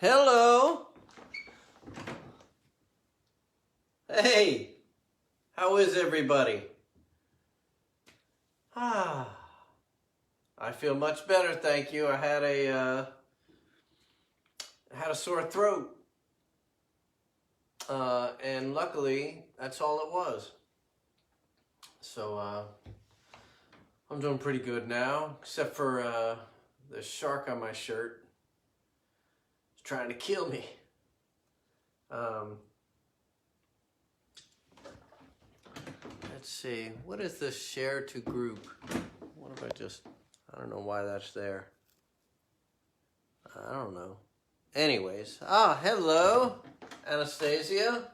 Hello. Hey, how is everybody? I feel much better, thank you. I had a sore throat, and luckily that's all it was. So I'm doing pretty good now, except for the shark on my shirt. It's trying to kill me. Let's see, what is this share to group? What if I don't know why that's there. I don't know. Anyways, hello, Anastasia.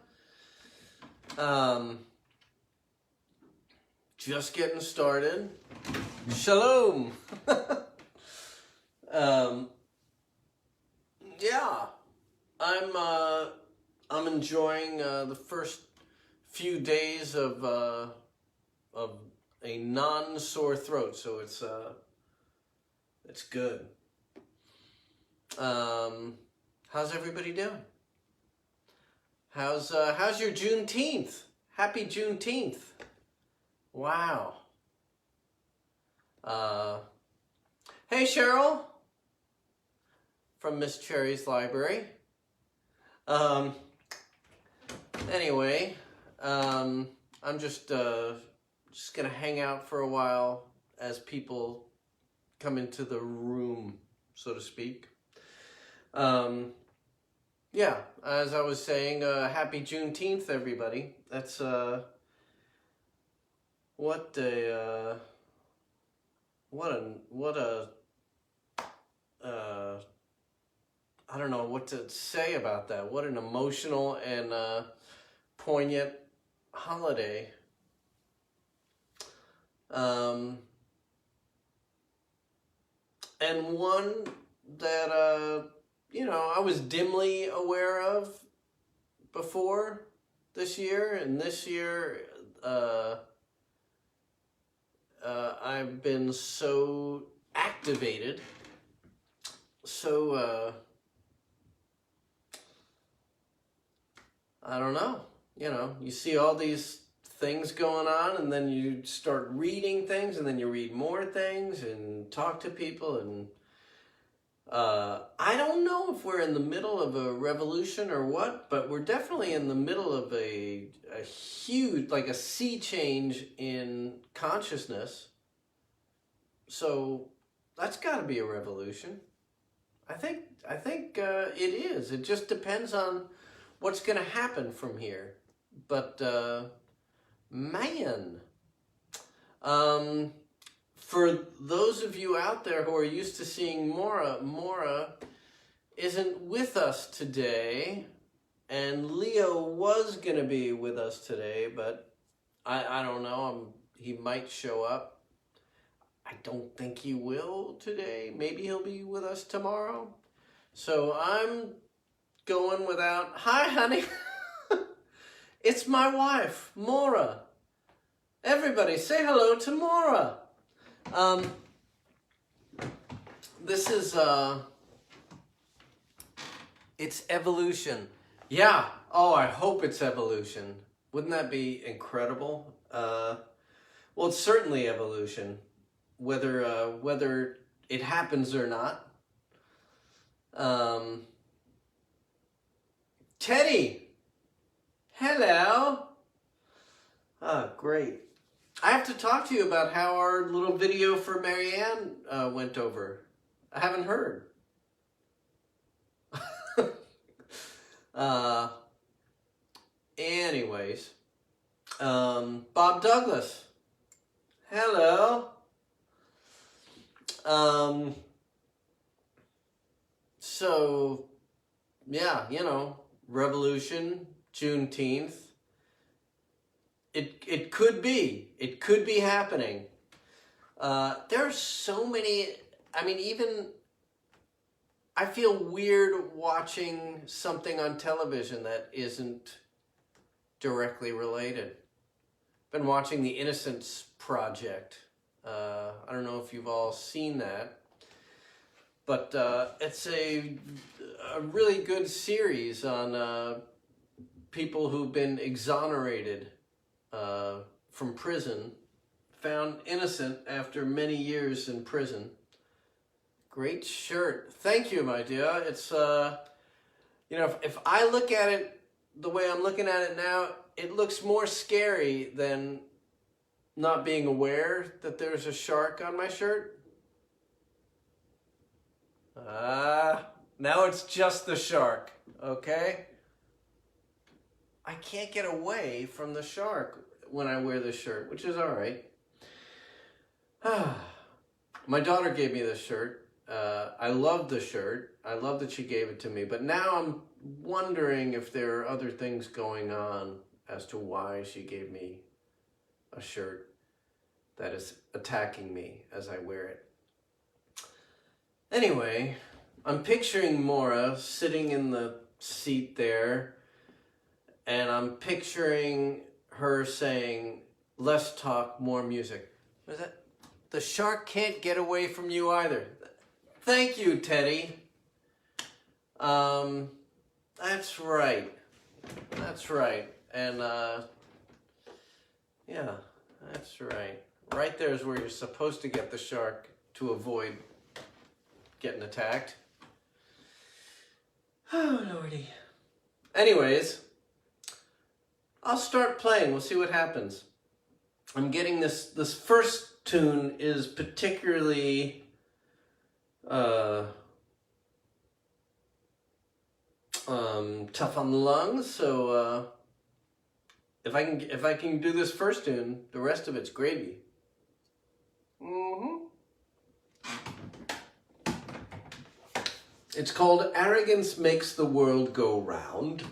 Just getting started. Shalom. Yeah, I'm enjoying the first few days of a non-sore throat, so it's good. How's everybody doing? How's your Juneteenth? Happy Juneteenth! Wow. Hey Cheryl from Miss Cherry's library. Anyway, I'm just gonna hang out for a while as people come into the room, so to speak. Yeah, as I was saying, happy Juneteenth, everybody. That's I don't know what to say about that. What an emotional and poignant holiday. And one that I was dimly aware of before this year, and this year I've been so activated, so I don't know, you see all these things going on, and then you start reading things, and then you read more things and talk to people, and I don't know if we're in the middle of a revolution or what, but we're definitely in the middle of a huge, like a sea change in consciousness. So that's got to be a revolution. I think it is. It just depends on what's going to happen from here. But man, for those of you out there who are used to seeing Maura isn't with us today, and Leo was going to be with us today, but I don't know, he might show up. I don't think he will today. Maybe he'll be with us tomorrow. So I'm going without... Hi, honey. It's my wife, Maura. Everybody, say hello to Maura. This is, it's evolution. Yeah. Oh, I hope it's evolution. Wouldn't that be incredible? Well, it's certainly evolution, whether it happens or not. Teddy, hello. Great. I have to talk to you about how our little video for Marianne went over. I haven't heard. Anyways, Bob Douglas, hello. So, yeah, revolution, Juneteenth. It could be happening. There are so many, even I feel weird watching something on television that isn't directly related. Been watching The Innocence Project. I don't know if you've all seen that. But it's a really good series on people who've been exonerated from prison, found innocent after many years in prison. Great shirt. Thank you, my dear. It's, you know, if I look at it the way I'm looking at it now, it looks more scary than not being aware that there's a shark on my shirt. Now it's just the shark, okay? I can't get away from the shark when I wear this shirt, which is all right. My daughter gave me this shirt. I love the shirt. I love that she gave it to me, but now I'm wondering if there are other things going on as to why she gave me a shirt that is attacking me as I wear it. Anyway, I'm picturing Maura sitting in the seat there, and I'm picturing her saying, "Less talk, more music." Was that? The shark can't get away from you either. Thank you, Teddy. That's right. That's right. And, yeah, that's right. Right there is where you're supposed to get the shark to avoid getting attacked. Oh, Lordy. Anyways, I'll start playing. We'll see what happens. I'm getting this first tune is particularly tough on the lungs, so if I can do this first tune, the rest of it's gravy. It's called "Arrogance Makes the World Go Round,"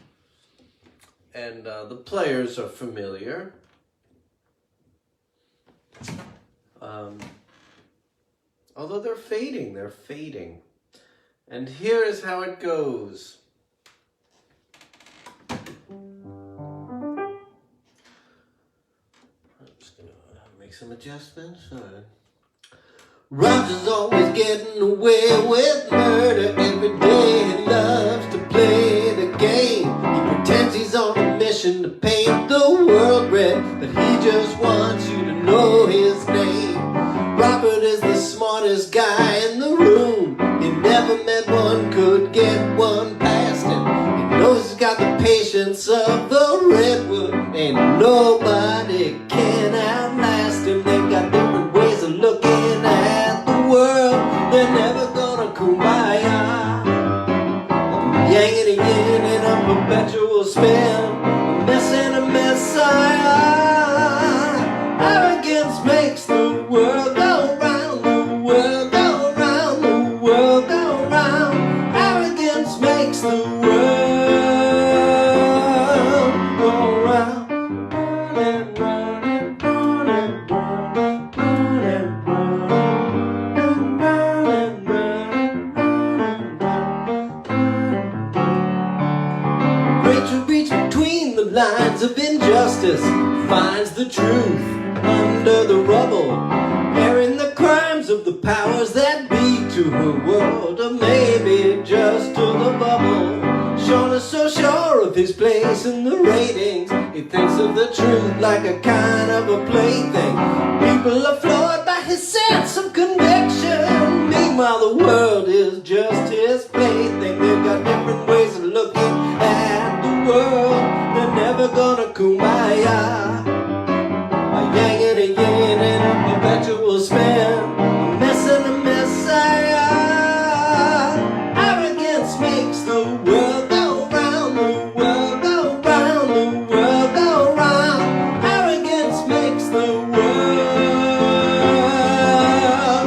and the players are familiar. Although they're fading. And here is how it goes. I'm just gonna make some adjustments. Roger's always getting away with murder. Every day he loves to play the game. He pretends he's on a mission to paint the world red, but he just wants you to know his name. Robert is the smartest guy in the room. He never met one, could get one past him. He knows he's got the patience of the redwood. Ain't nobody can outlast him. They've got different ways of looking at the world. They're never gonna kumbaya. A yang and a yin in a perpetual spin. A mess and a messiah. Arrogance makes the world go round, the world go round, the world go round. Arrogance makes the world go round. And round and round and round and round and round and round and round and round. Rachel reads between the lines of injustice, finds the truth under the rubble, airing the crimes of the powers that be to her world, or maybe just to the bubble. Sean is so sure of his place in the ratings, he thinks of the truth like a kind of a plaything. People are floored by his sense of conviction. Meanwhile, the world is just his plaything. They've got different ways of looking at the world. They're never gonna kumbaya. A yang and a yin and a perpetual spin. A mess and a messiah. Arrogance makes the world go round, the world go round, the world go round. Arrogance makes the world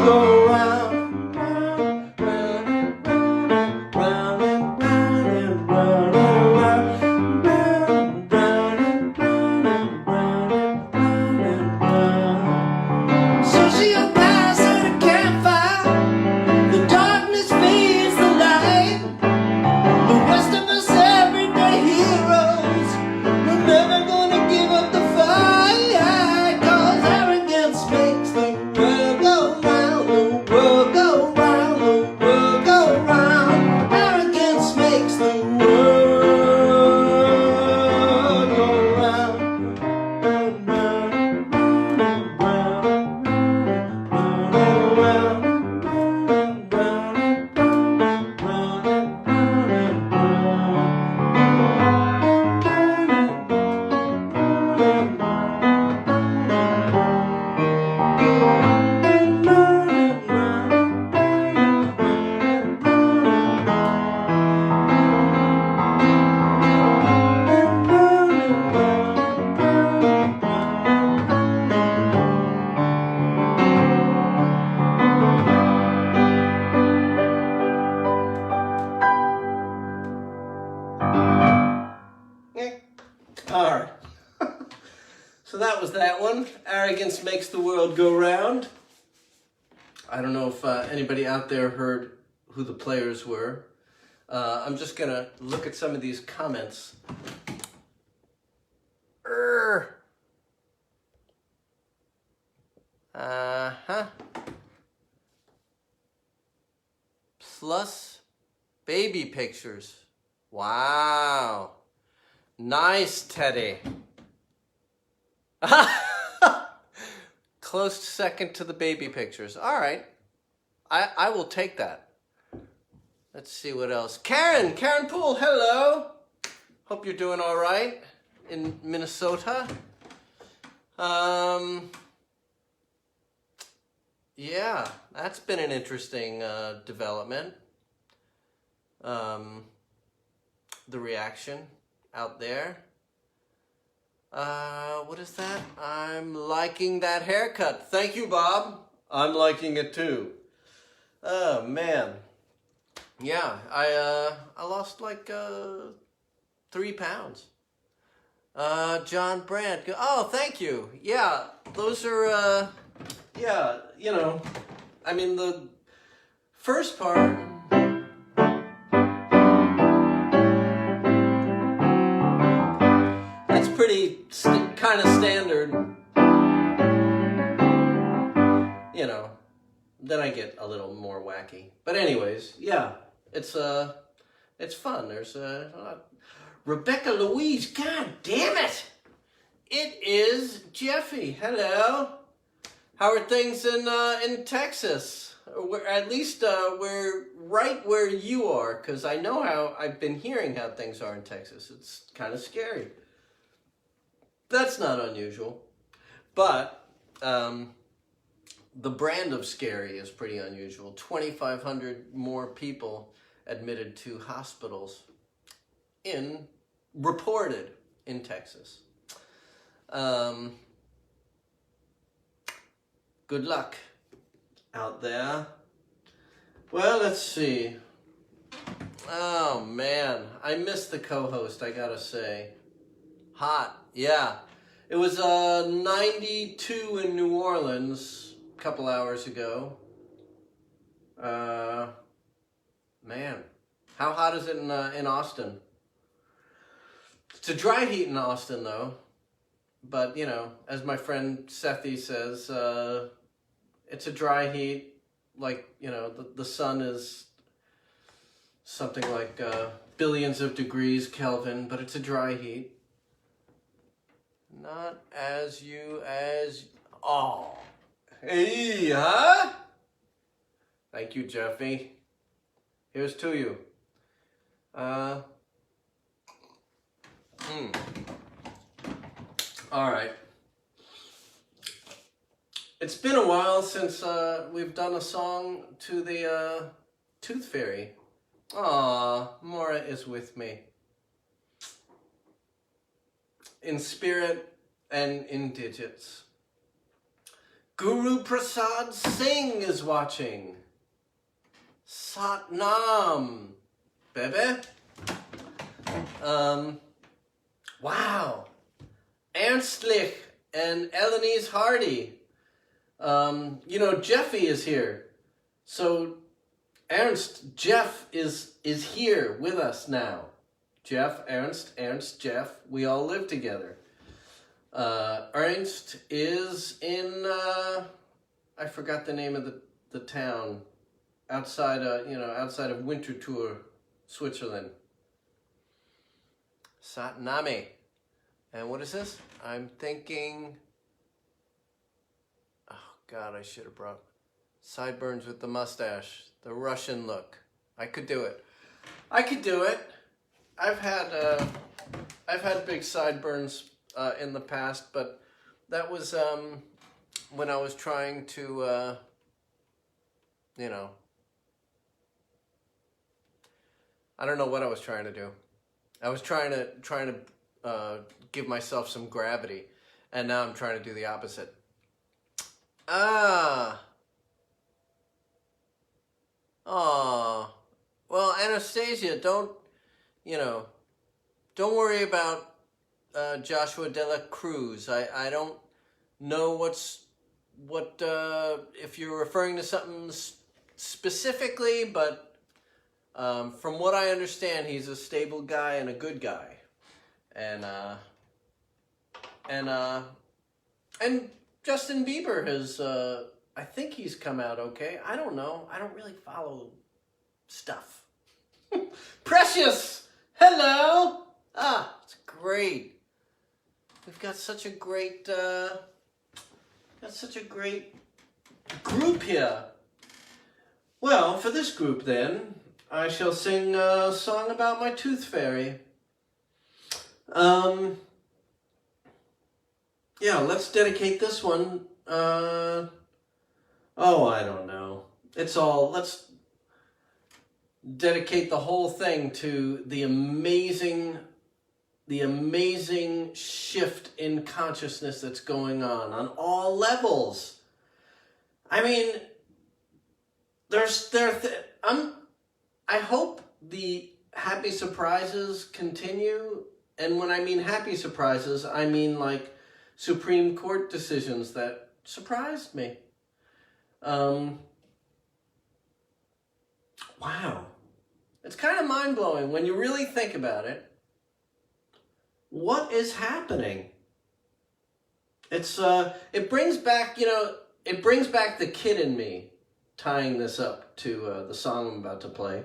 go round, round, round, round, that one. Arrogance makes the world go round. I don't know if anybody out there heard who the players were. I'm just going to look at some of these comments. Plus baby pictures. Wow. Nice, Teddy. Close second to the baby pictures. All right. I will take that. Let's see what else. Karen Poole, hello. Hope you're doing all right in Minnesota. Yeah, that's been an interesting development. The reaction out there. What is that? I'm liking that haircut. Thank you, Bob. I'm liking it too. Oh, man. Yeah, I lost like 3 pounds. John Brandt. Oh, thank you. Yeah, those are, yeah, you know, I mean, the first part... That's pretty kind of standard. You know, then I get a little more wacky. But anyways, yeah, it's fun. There's Rebecca Louise. God damn it! It is Jeffy. Hello. How are things in Texas? Or at least we're right where you are, because I know how I've been hearing how things are in Texas. It's kind of scary. That's not unusual, but the brand of scary is pretty unusual. 2,500 more people admitted to hospitals reported in Texas. Good luck out there. Well, let's see. Oh, man. I missed the co-host, I gotta say. Hot. Yeah. It was 92 in New Orleans a couple hours ago. Man. How hot is it in Austin? It's a dry heat in Austin, though. But, you know, as my friend Sethi says, it's a dry heat. Like, you know, the sun is something like billions of degrees Kelvin, but it's a dry heat. Not as you as... Oh. Hey, huh? Thank you, Jeffy. Here's to you. All right. It's been a while since we've done a song to the Tooth Fairy. Aw, Maura is with me. In spirit and in digits. Guru Prasad Singh is watching. Sat Nam, baby. Wow. Ernstlich and Elenise Hardy. You know, Jeffy is here. So, Jeff is here with us now. Jeff, Ernst, Jeff, we all live together. Ernst is in, I forgot the name of the town, outside of Winterthur, Switzerland. Satnami. And what is this? I'm thinking, oh God, I should have brought sideburns with the mustache, the Russian look. I could do it. I've had big sideburns in the past, but that was when I was trying to, you know, I don't know what I was trying to do. I was trying to give myself some gravity, and now I'm trying to do the opposite. Well, Anastasia, don't worry about Joshua de la Cruz. I don't know if you're referring to something specifically, but from what I understand, he's a stable guy and a good guy, and Justin Bieber has I think he's come out okay. I don't know. I don't really follow stuff. Precious, hello. It's great. We've got such a great group here. Well, for this group then, I shall sing a song about my tooth fairy. Yeah, let's dedicate this one. I don't know. Let's dedicate the whole thing to the amazing shift in consciousness that's going on all levels. I mean, I hope the happy surprises continue, and when I mean happy surprises, I mean like Supreme Court decisions that surprised me. Wow. It's kind of mind-blowing when you really think about it. What is happening? It brings back the kid in me, tying this up to the song I'm about to play.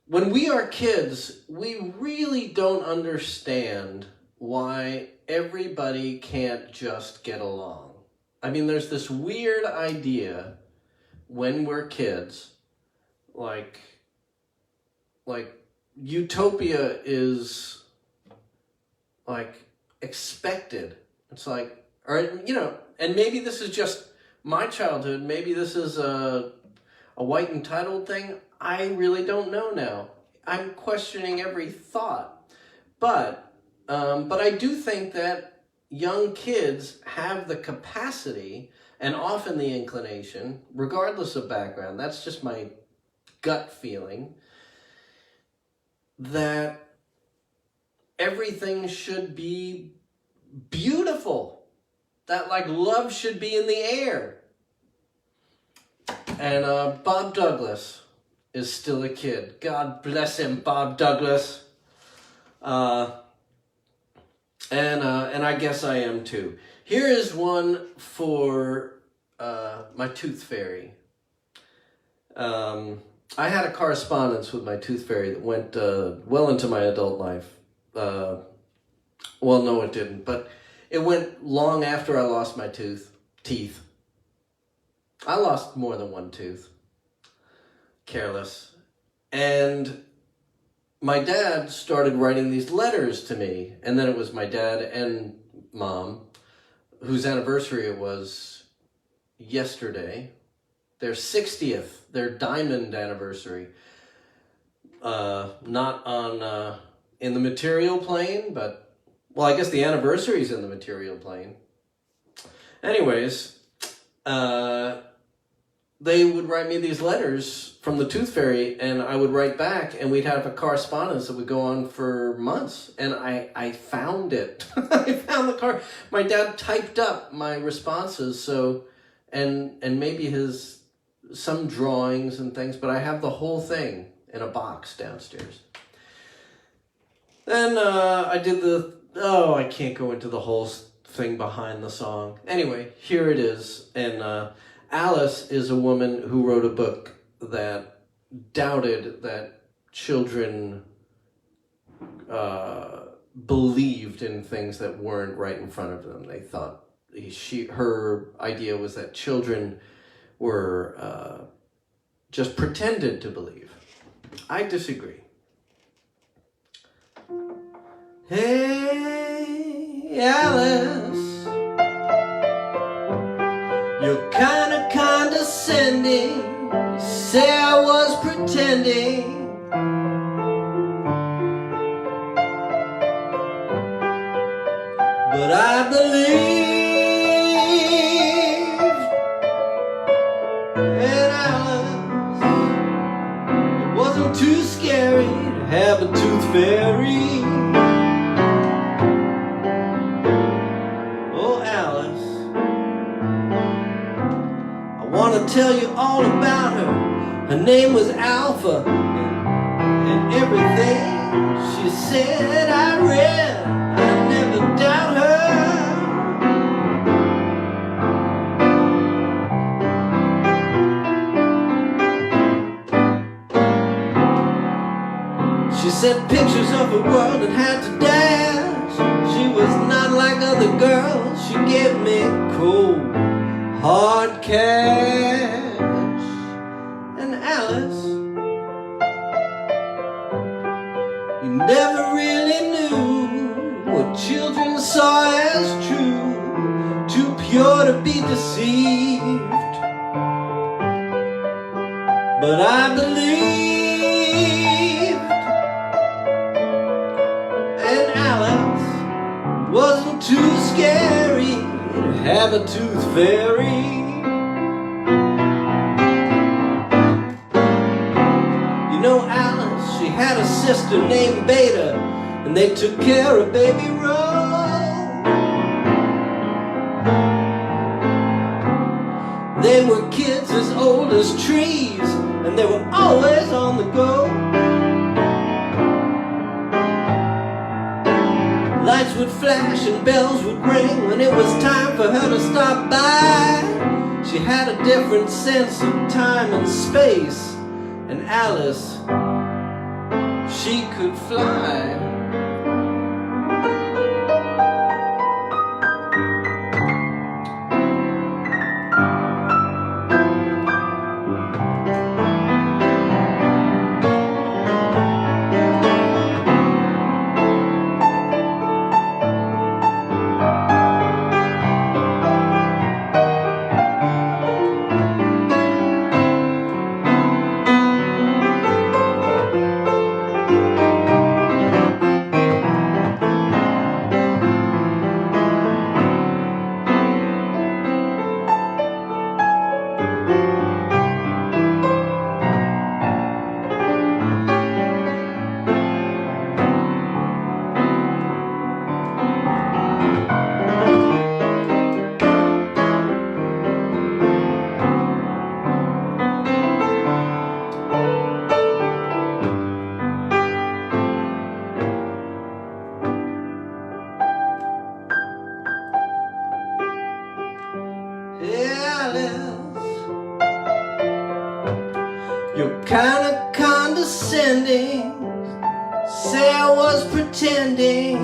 When we are kids, we really don't understand why everybody can't just get along. I mean, there's this weird idea when we're kids, like utopia is like expected. It's like, or and maybe this is just my childhood. Maybe this is a white entitled thing. I really don't know now. I'm questioning every thought, but I do think that young kids have the capacity and often the inclination, regardless of background. That's just my gut feeling, that everything should be beautiful, that like love should be in the air. And Bob Douglas is still a kid. God bless him, Bob Douglas. And I guess I am too. Here is one for my tooth fairy. I had a correspondence with my tooth fairy that went well into my adult life. Well, no, it didn't, but it went long after I lost my teeth. I lost more than one tooth. Careless. And my dad started writing these letters to me, and then it was my dad and mom, whose anniversary it was yesterday, their 60th, their diamond anniversary. Not on in the material plane, but, well, I guess the anniversary's in the material plane. Anyways, they would write me these letters from the tooth fairy, and I would write back, and we'd have a correspondence that would go on for months. And I found it. I found the card. My dad typed up my responses, so, and maybe some drawings and things, but I have the whole thing in a box downstairs. Then I did I can't go into the whole thing behind the song. Anyway, here it is. And Alice is a woman who wrote a book that doubted that children believed in things that weren't right in front of them. They thought her idea was that children were just pretended to believe. I disagree. Hey, Alice, you're kinda condescending. You say I was pretending. But I believe. And Alice, it wasn't too scary to have a tooth fairy. Oh, Alice, tell you all about her. Her name was Alpha, and everything she said I read. I never doubt her. She sent pictures of her world and had to dash. She was not like other girls. She gave me cold, hard cash. And Alice, you never really knew what children saw as true, too pure to be deceived. But I believed, and Alice wasn't too scary to have a tooth fairy. You know Alice, she had a sister named Beta, and they took care of baby Rose. They were kids as old as trees, and they were always on the go. Lights would flash and bells would ring when it was time for her to stop by. She had a different sense of time and space, and Alice, she could fly. You're kinda condescending, say I was pretending.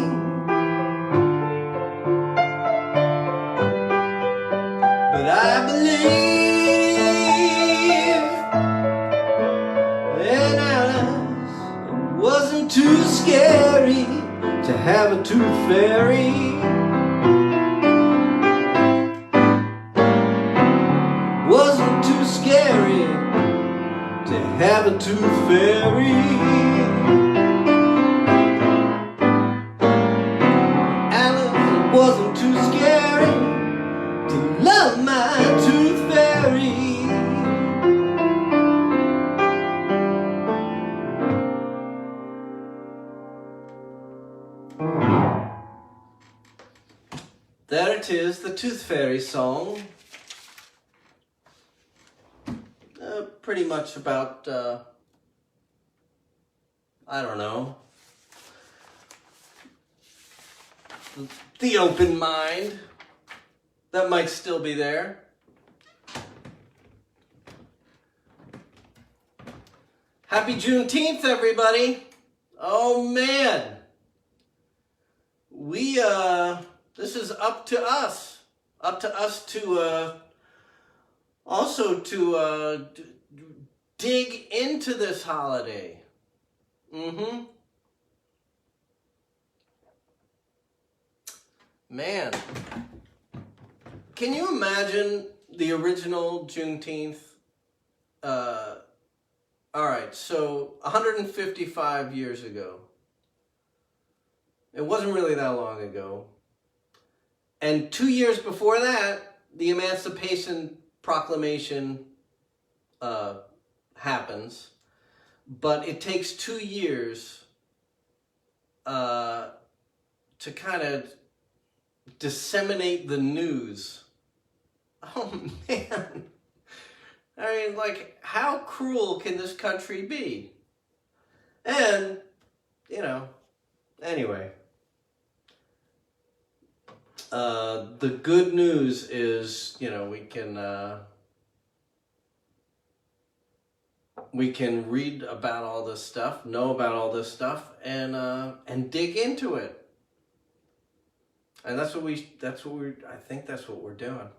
But I believe that Alice, it wasn't too scary to have a tooth fairy. Wasn't too scary to have a tooth fairy. Alice, it wasn't too scary to love my tooth fairy. There it is, the Tooth Fairy song. Pretty much about, I don't know, the open mind that might still be there. Happy Juneteenth, everybody. Oh man, this is up to us to also to dig into this holiday. Man, can you imagine the original Juneteenth? All right, so 155 years ago. It wasn't really that long ago. And 2 years before that, the Emancipation Proclamation happens. But it takes 2 years to kind of disseminate the news. Oh man, I mean, like, how cruel can this country be? And, you know, anyway. The good news is, you know, we can read about all this stuff, know about all this stuff, and dig into it. And I think that's what we're doing.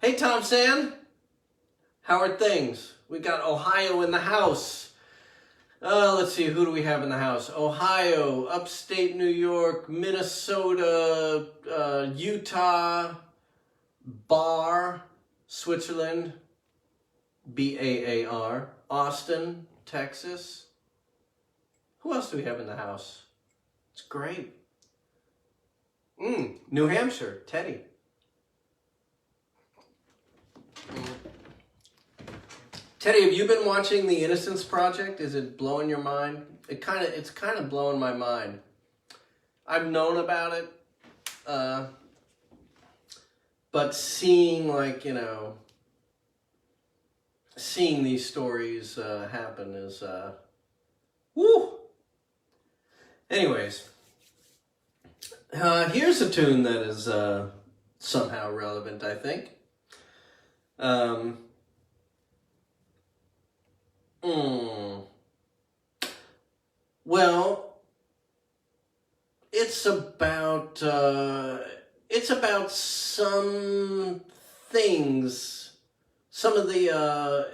Hey, Tom Sand, how are things? We got Ohio in the house. Let's see, who do we have in the house? Ohio, upstate New York, Minnesota, Utah, Bar, Switzerland, Baar, Austin, Texas. Who else do we have in the house? It's great. New Hampshire, Teddy. Teddy, have you been watching The Innocence Project? Is it blowing your mind? It's kind of blowing my mind. I've known about it, but seeing, like, you know, seeing these stories happen is woo. Anyways, here's a tune that is somehow relevant, I think. Well, it's about some things, some of the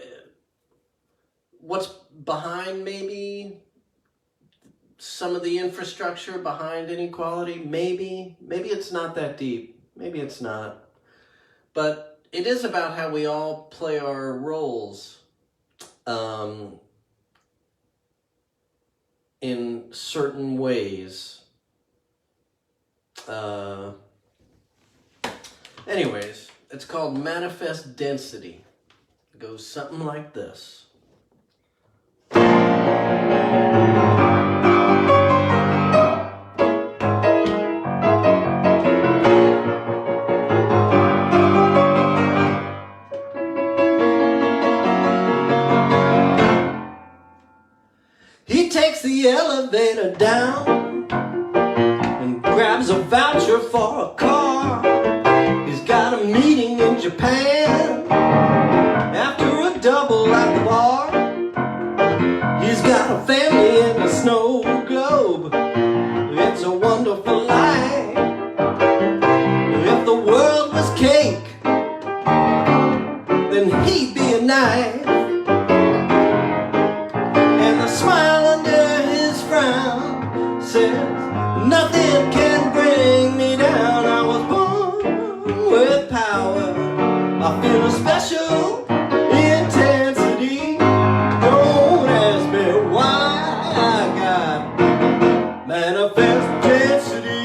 what's behind, maybe some of the infrastructure behind inequality. Maybe it's not that deep. Maybe it's not. But it is about how we all play our roles in certain ways. Anyways, it's called Manifest Density. It goes something like this. He takes the elevator down and grabs a voucher for a car. He's got a meeting in Japan after a double at the bar. He's got a family in a snow globe. It's a wonderful life. If the world was cake, then he'd be a knife. And the smile under his frown says, nothing can bring me down. I was born with power. I feel a special intensity. Don't ask me why. I got manifest density.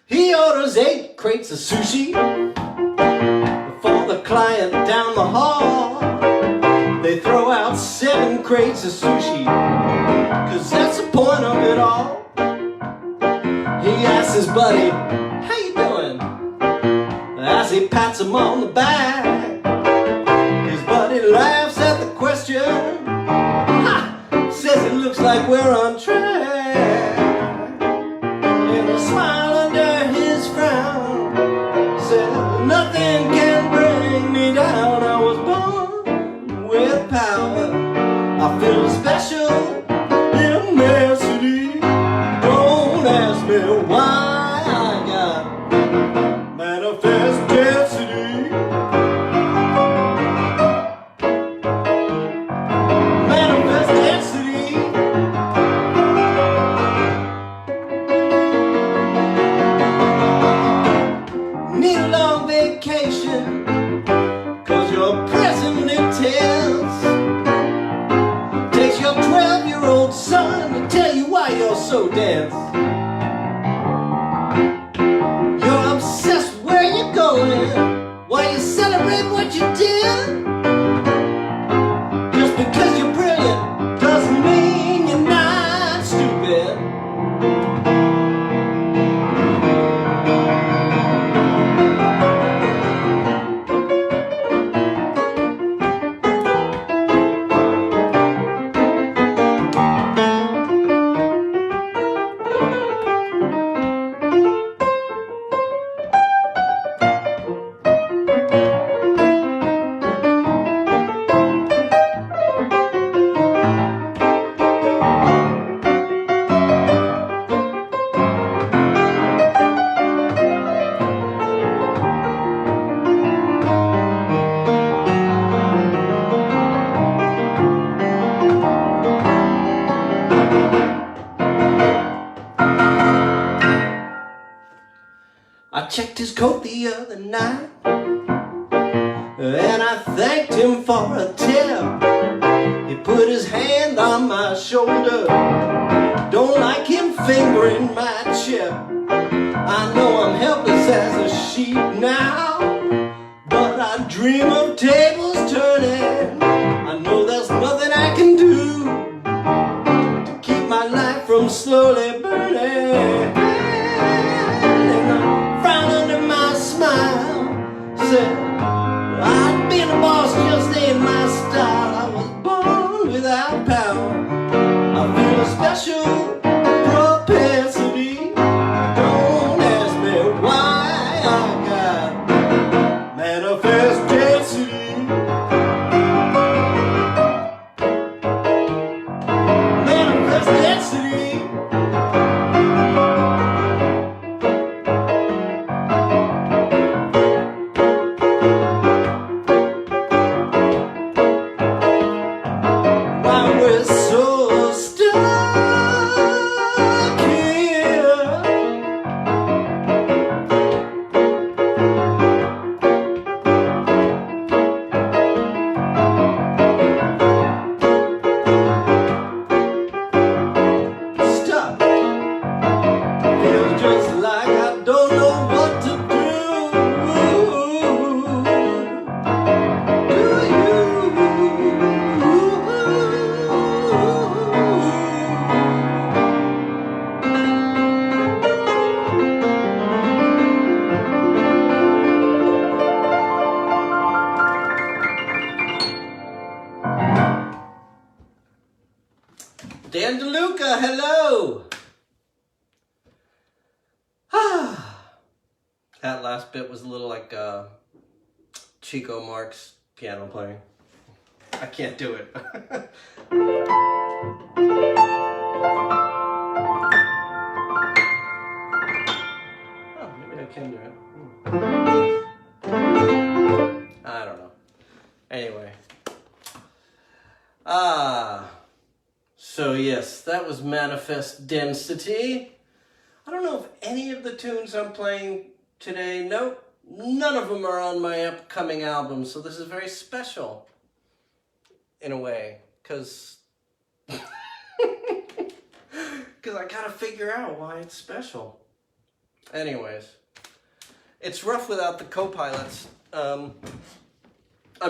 He orders 8 crates of sushi for the client down the hall. They throw out 7 crates of sushi, 'cause that's the point of it all. He asks his buddy, how you doing? As he pats him on the back. His buddy laughs at the question. Ha! Says it looks like we're on track. And a smile under his frown said, nothing can bring me down. I was born with power. I feel special immensity. Don't ask me why. I got manifest density. Manifest density. Need a long vacation, 'cause you're present intense. Takes your 12-year-old son to tell you why you're so dense. You're obsessed where you're going, while you celebrate what you did. Just checked his coat the other night, and I thanked him for a tip. He put his hand on my shoulder. Don't like him fingering my chip. I know I'm helpless as a sheep now, but I dream of tables turning. I know there's nothing I can do to keep my life from slowly burning. And I frown under my smile, said, I'd be the boss, just ain't my style. I was born without power. I feel a special propensity. Don't ask me why. I got manifest density. Manifest density. Why we're so stuck here. Stuck. Feels just like I don't know what to do. Do you? Dan DeLuca, hello! That last bit was a little like Chico Marx piano playing. I can't do it. Oh, maybe I can do it. I don't know. Anyway. So yes, that was Manifest Density. I don't know if any of the tunes I'm playing today, nope, none of them are on my upcoming album, so this is very special, in a way, because I gotta figure out why it's special. Anyways, it's rough without the co-pilots. I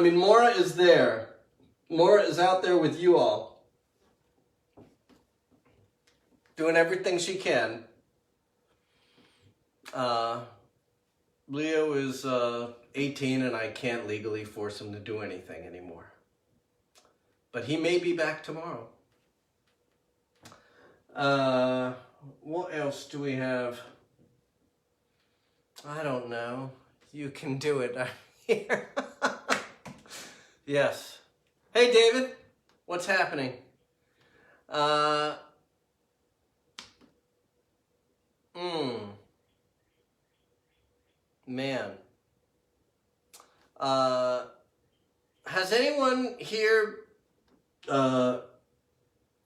mean, Maura is there. Maura is out there with you all, doing everything she can. Leo is 18 and I can't legally force him to do anything anymore. But he may be back tomorrow. What else do we have? I don't know. You can do it. I'm here. Yes. Hey, David. What's happening? Man. Has anyone here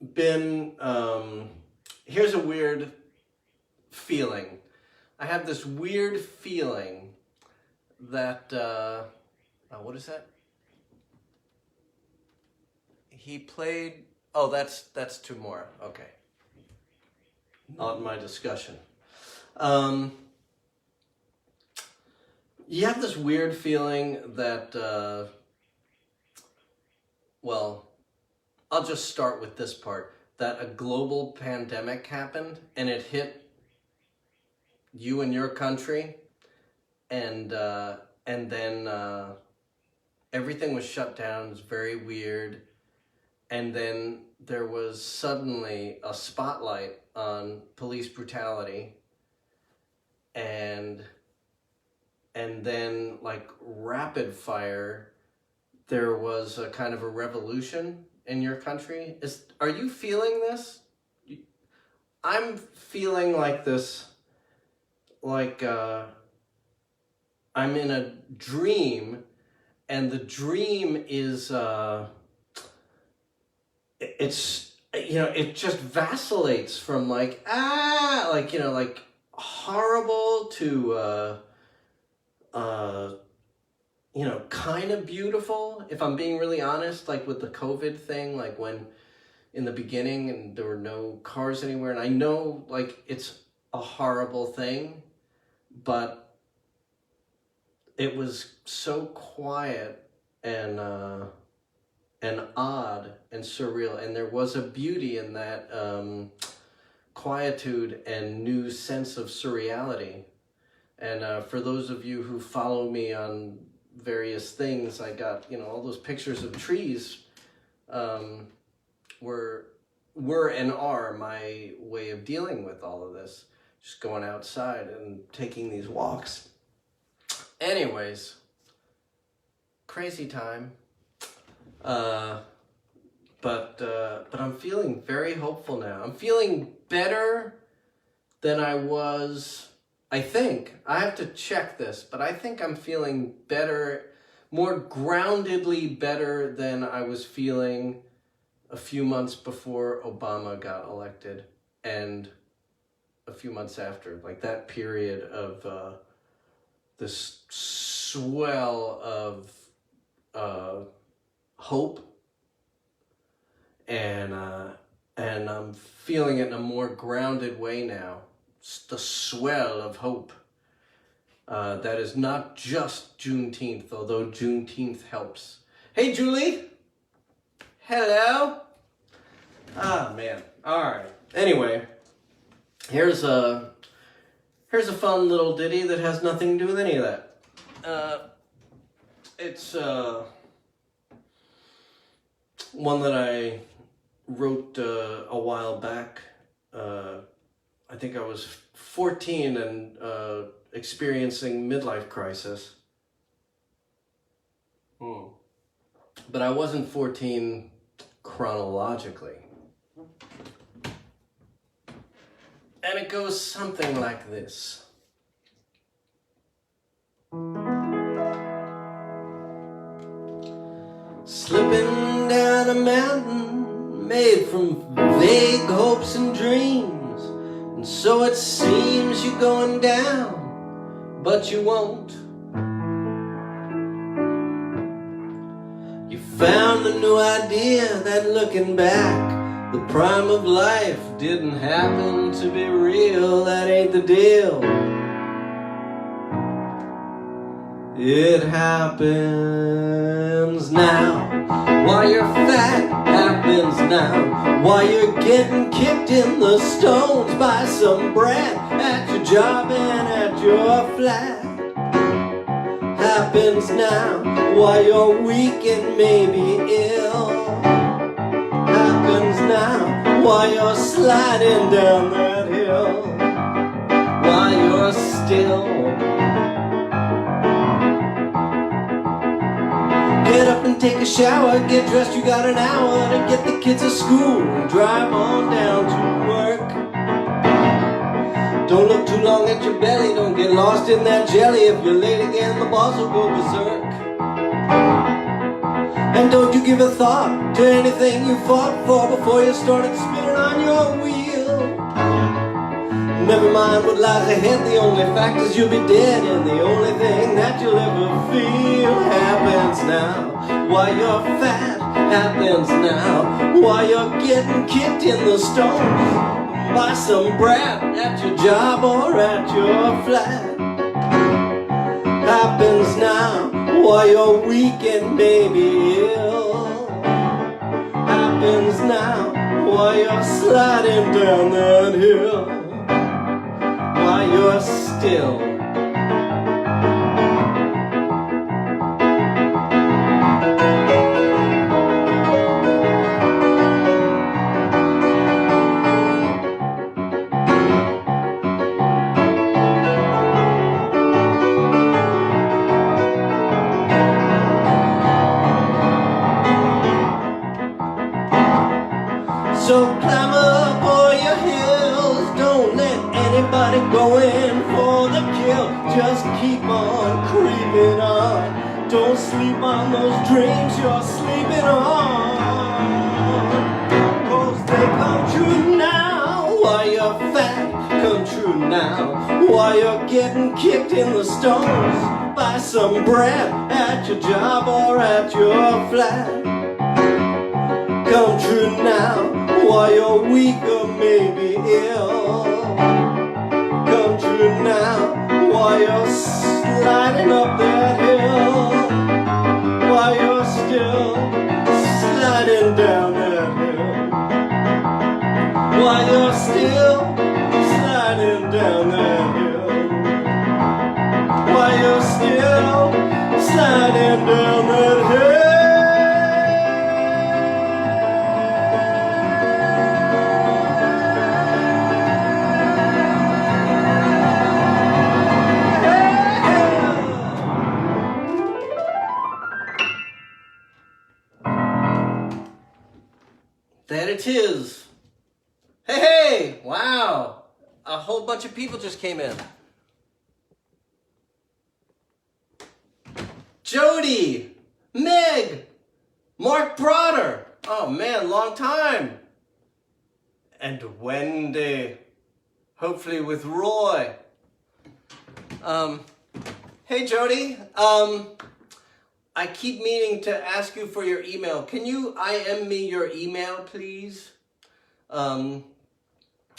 been, here's a weird feeling. I have this weird feeling that, what is that? He played, oh, that's two more, okay. Not my discussion. You have this weird feeling that, well, I'll just start with this part, that a global pandemic happened and it hit you and your country, and then everything was shut down. It was very weird, and then there was suddenly a spotlight on police brutality, and then, like rapid fire, there was a kind of a revolution in your country. Are you feeling this? I'm feeling like this, like I'm in a dream, and the dream is, it's, you know, it just vacillates from like, like, you know, like horrible to you know, kind of beautiful, if I'm being really honest, like with the COVID thing, like when in the beginning and there were no cars anywhere, and I know like it's a horrible thing, but it was so quiet and odd and surreal, and there was a beauty in that quietude and new sense of surreality. And for those of you who follow me on various things, I got, you know, all those pictures of trees were and are my way of dealing with all of this. Just going outside and taking these walks. Anyways, crazy time. But I'm feeling very hopeful now. I'm feeling better than I was. I think, I have to check this, but I think I'm feeling better, more groundedly better than I was feeling a few months before Obama got elected and a few months after. Like that period of this swell of hope, and I'm feeling it in a more grounded way now. The swell of hope. That is not just Juneteenth, although Juneteenth helps. Hey, Julie. Hello. Ah, man. All right. Anyway, here's a fun little ditty that has nothing to do with any of that. It's one that I wrote a while back. I think I was 14 and experiencing midlife crisis. But I wasn't 14 chronologically. And it goes something like this. Slipping down a mountain made from vague hopes and dreams. And so it seems you're going down, but you won't. You found a new idea that looking back, the prime of life didn't happen to be real. That ain't the deal. It happens now. While you're fat, happens now. While you're getting kicked in the stones by some brat at your job and at your flat. Happens now. While you're weak and maybe ill. Happens now. While you're sliding down that hill. While you're still. Get up and take a shower, get dressed, you got an hour to get the kids to school and drive on down to work. Don't look too long at your belly, don't get lost in that jelly. If you're late again, the boss will go berserk. And don't you give a thought to anything you fought for before you started spinning on your wheel. Never mind what lies ahead, the only fact is you'll be dead, and the only thing that you'll ever feel happens now. While you're fat, happens now. While you're getting kicked in the stones by some brat at your job or at your flat. Happens now. While you're weak and maybe ill. Happens now. While you're sliding down that hill. While you're still. So climb up all your hills, don't let anybody go in for the kill. Just keep on creeping on. Don't sleep on those dreams you're sleeping on. 'Cause they come true now. While you're fat, come true now. While you're getting kicked in the stones by some brat at your job or at your flat. Come true now, while you're weak or maybe ill. Come true now, while you're sliding up that hill. While you're still sliding down that hill. While you're still sliding down that hill. While you're still sliding down that hill. That it is. Hey, hey! Wow! A whole bunch of people just came in. Jody! Meg! Mark Broder! Oh man, long time! And Wendy. Hopefully with Roy. Hey Jody. I keep meaning to ask you for your email. Can you IM me your email, please? I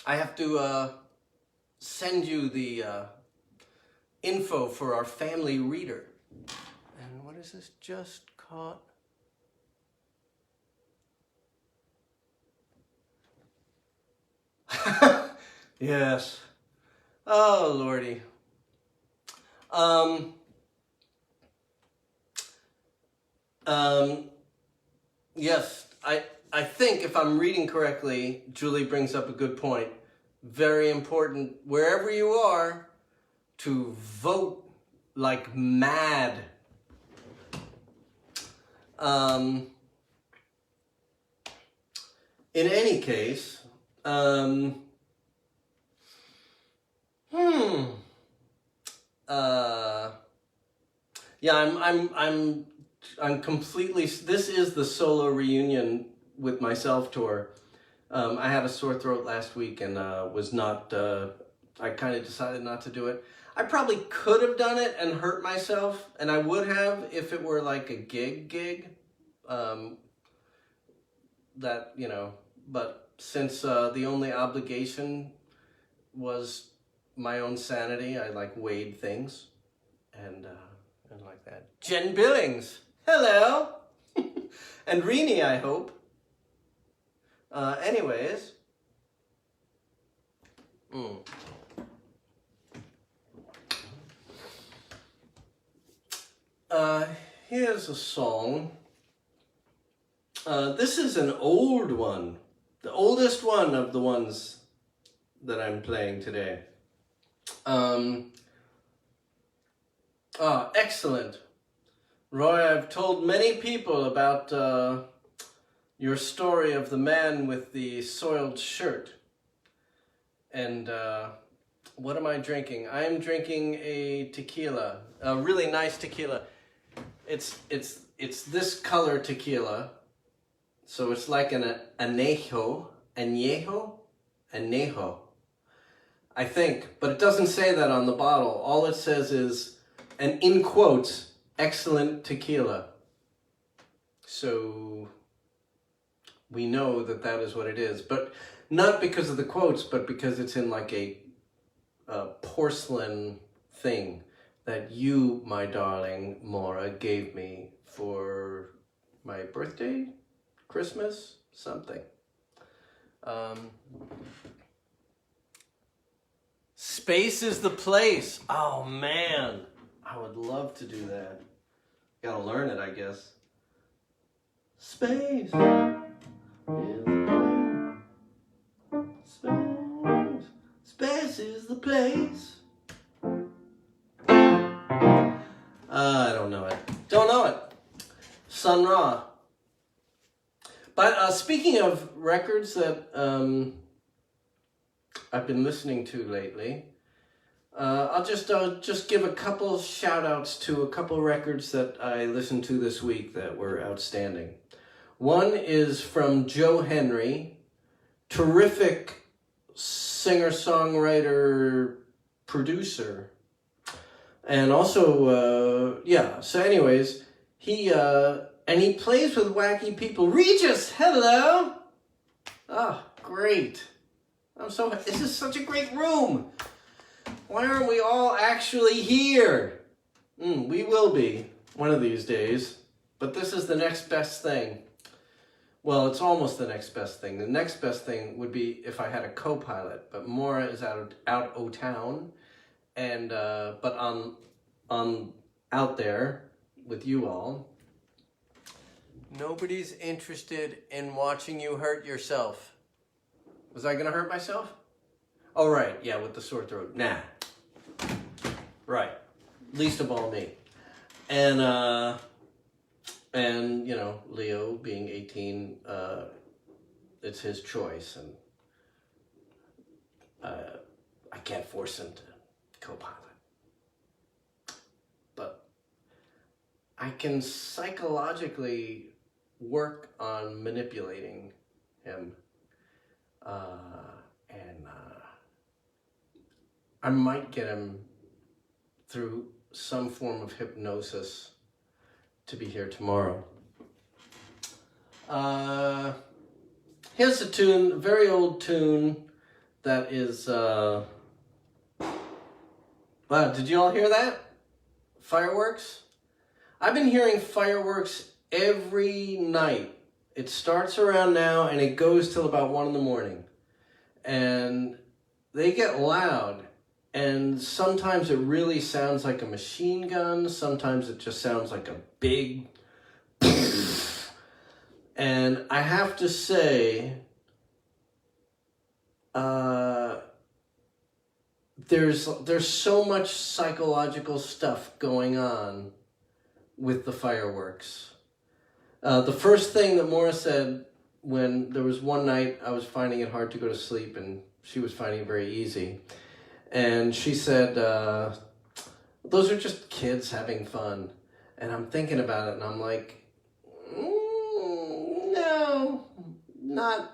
have to send you the info for our family reader. And what is this just caught? Yes. Oh, Lordy. Yes, I think if I'm reading correctly, Julie brings up a good point. Very important, wherever you are, to vote like mad. In any case, yeah, I'm completely, this is the solo reunion with myself tour. I had a sore throat last week and was not, I kind of decided not to do it. I probably could have done it and hurt myself, and I would have if it were like a gig, that, you know, but since the only obligation was my own sanity, I like weighed things and like that. Jen Billings, hello, and Rini, I hope. Anyways, here's a song. This is an old one, the oldest one of the ones that I'm playing today. Excellent. Roy, I've told many people about your story of the man with the soiled shirt. And what am I drinking? I'm drinking a tequila, a really nice tequila. It's this color tequila. So it's like an añejo, I think, but it doesn't say that on the bottle. All it says is, and in quotes, excellent tequila. So we know that that is what it is, but not because of the quotes, but because it's in like a porcelain thing that you, my darling Maura, gave me for my birthday, Christmas, something. Space is the place. Oh man, I would love to do that. Gotta learn it, I guess. Space is the place. Space is the place. I don't know it. Don't know it. Sun Ra. But speaking of records that I've been listening to lately, I'll just give a couple shout outs to a couple records that I listened to this week that were outstanding. One is from Joe Henry, terrific singer-songwriter, producer. And also, so anyways, he plays with wacky people. Regis, hello! Oh, great. This is such a great room. Why aren't we all actually here? We will be one of these days, but this is the next best thing. Well, it's almost the next best thing. The next best thing would be if I had a co-pilot, but Maura is out o' town, and but on out there with you all. Nobody's interested in watching you hurt yourself. Was I gonna hurt myself? Oh right, yeah, with the sore throat. Nah. Right. Least of all me. And you know, Leo being 18, it's his choice, and I can't force him to co-pilot. But I can psychologically work on manipulating him, and I might get him through some form of hypnosis to be here tomorrow. Here's a tune, a very old tune that is, wow, did you all hear that? Fireworks? I've been hearing fireworks every night. It starts around now and it goes till about 1 a.m. And they get loud. And sometimes it really sounds like a machine gun. Sometimes it just sounds like a big... And I have to say, there's so much psychological stuff going on with the fireworks. The first thing that Maura said when there was one night I was finding it hard to go to sleep and she was finding it very easy. And she said, those are just kids having fun. And I'm thinking about it and I'm like, no, not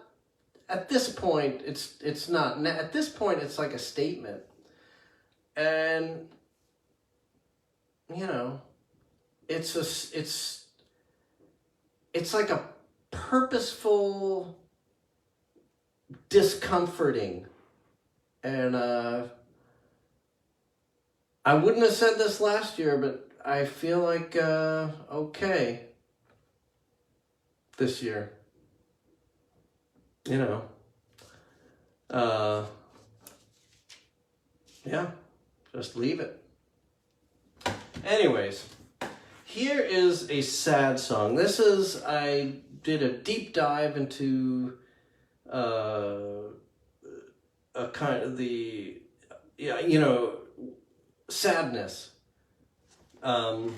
at this point. It's not. At this point, it's like a statement. And, you know, it's like a purposeful discomforting. And I wouldn't have said this last year, but I feel like okay this year. You know. Yeah, just leave it. Anyways, here is a sad song. I did a deep dive into a kind of the, you know, sadness. And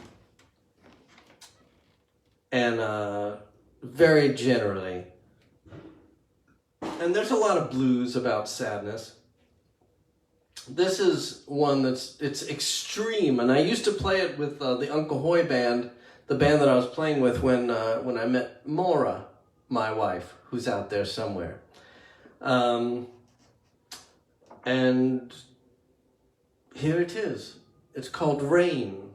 very generally. And there's a lot of blues about sadness. This is one it's extreme, and I used to play it with the Uncle Hoy band, the band that I was playing with when I met Maura, my wife, who's out there somewhere. And here it is. It's called Rain.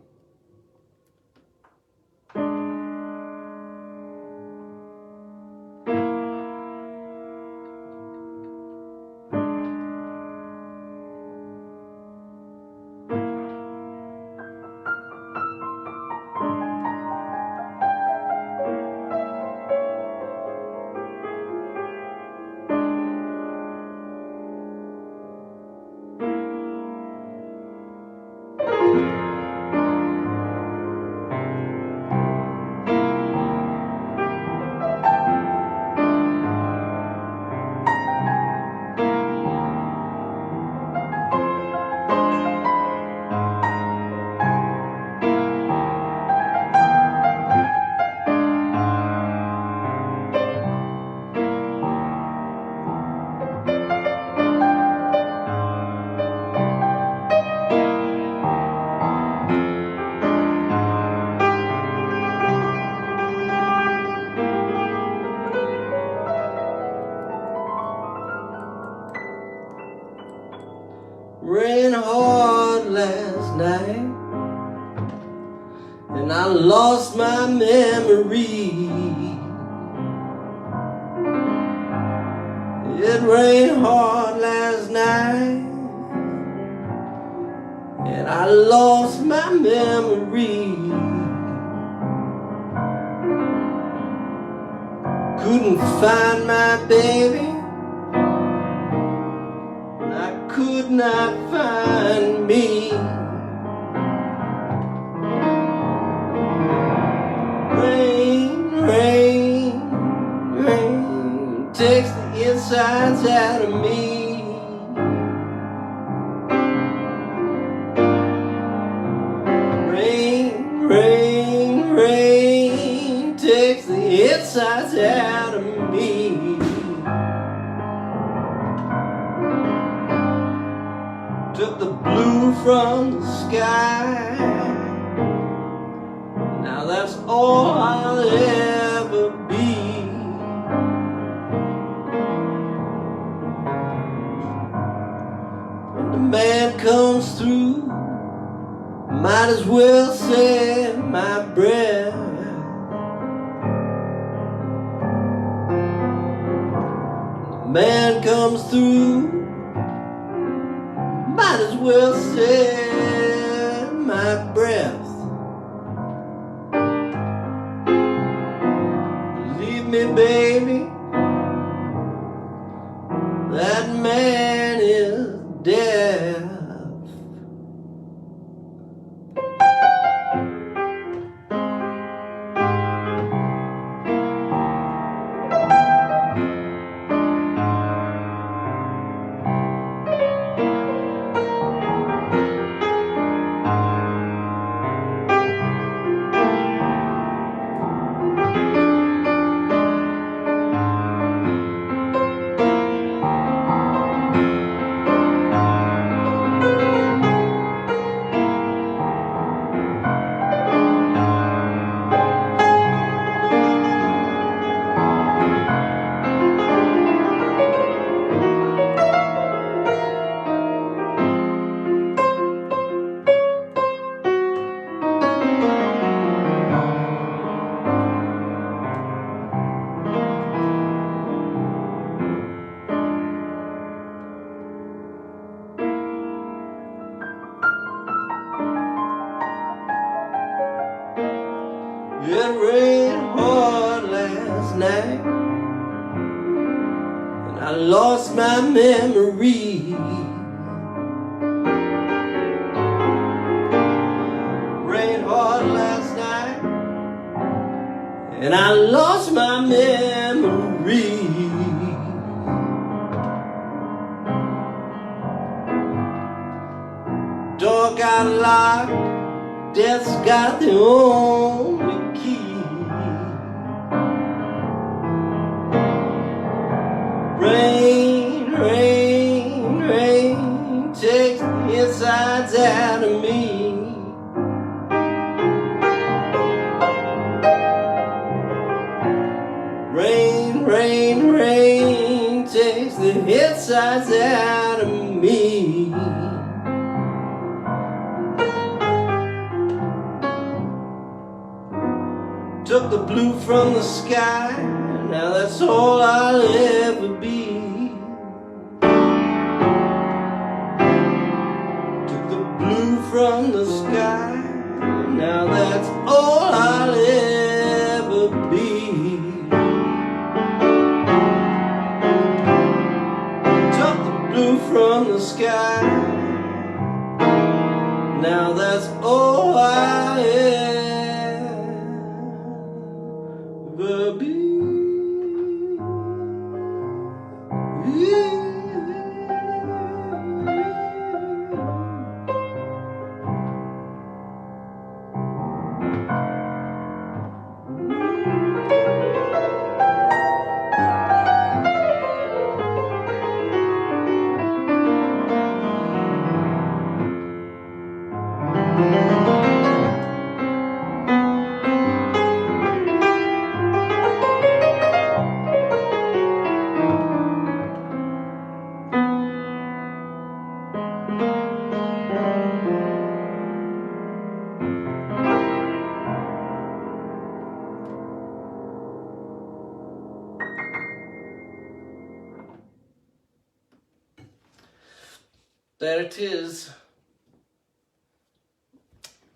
rained hard last night, and I lost my memory. It rained hard last night, and I lost my memory. Couldn't find my baby, and I could not find me. Rain, rain, rain takes the insides out of me. Rain, rain, rain takes the insides out of me. Took the blue from the sky. Now that's all I'll ever be. When the man comes through, might as well save my breath. The man comes through, might as well save my breath. Leave me, baby, that man is dead. It rained hard last night, and I lost my memory. Rained hard last night, and I lost my memory. Door got locked, death's got the only key. Rain, rain, rain takes the insides out of me. Rain, rain, rain takes the insides out of me. Took the blue from the sky, now that's all I'll ever be. Took the blue from the sky, now that's all I'll ever be. Took the blue from the sky, now that's all I'll ever be. it is.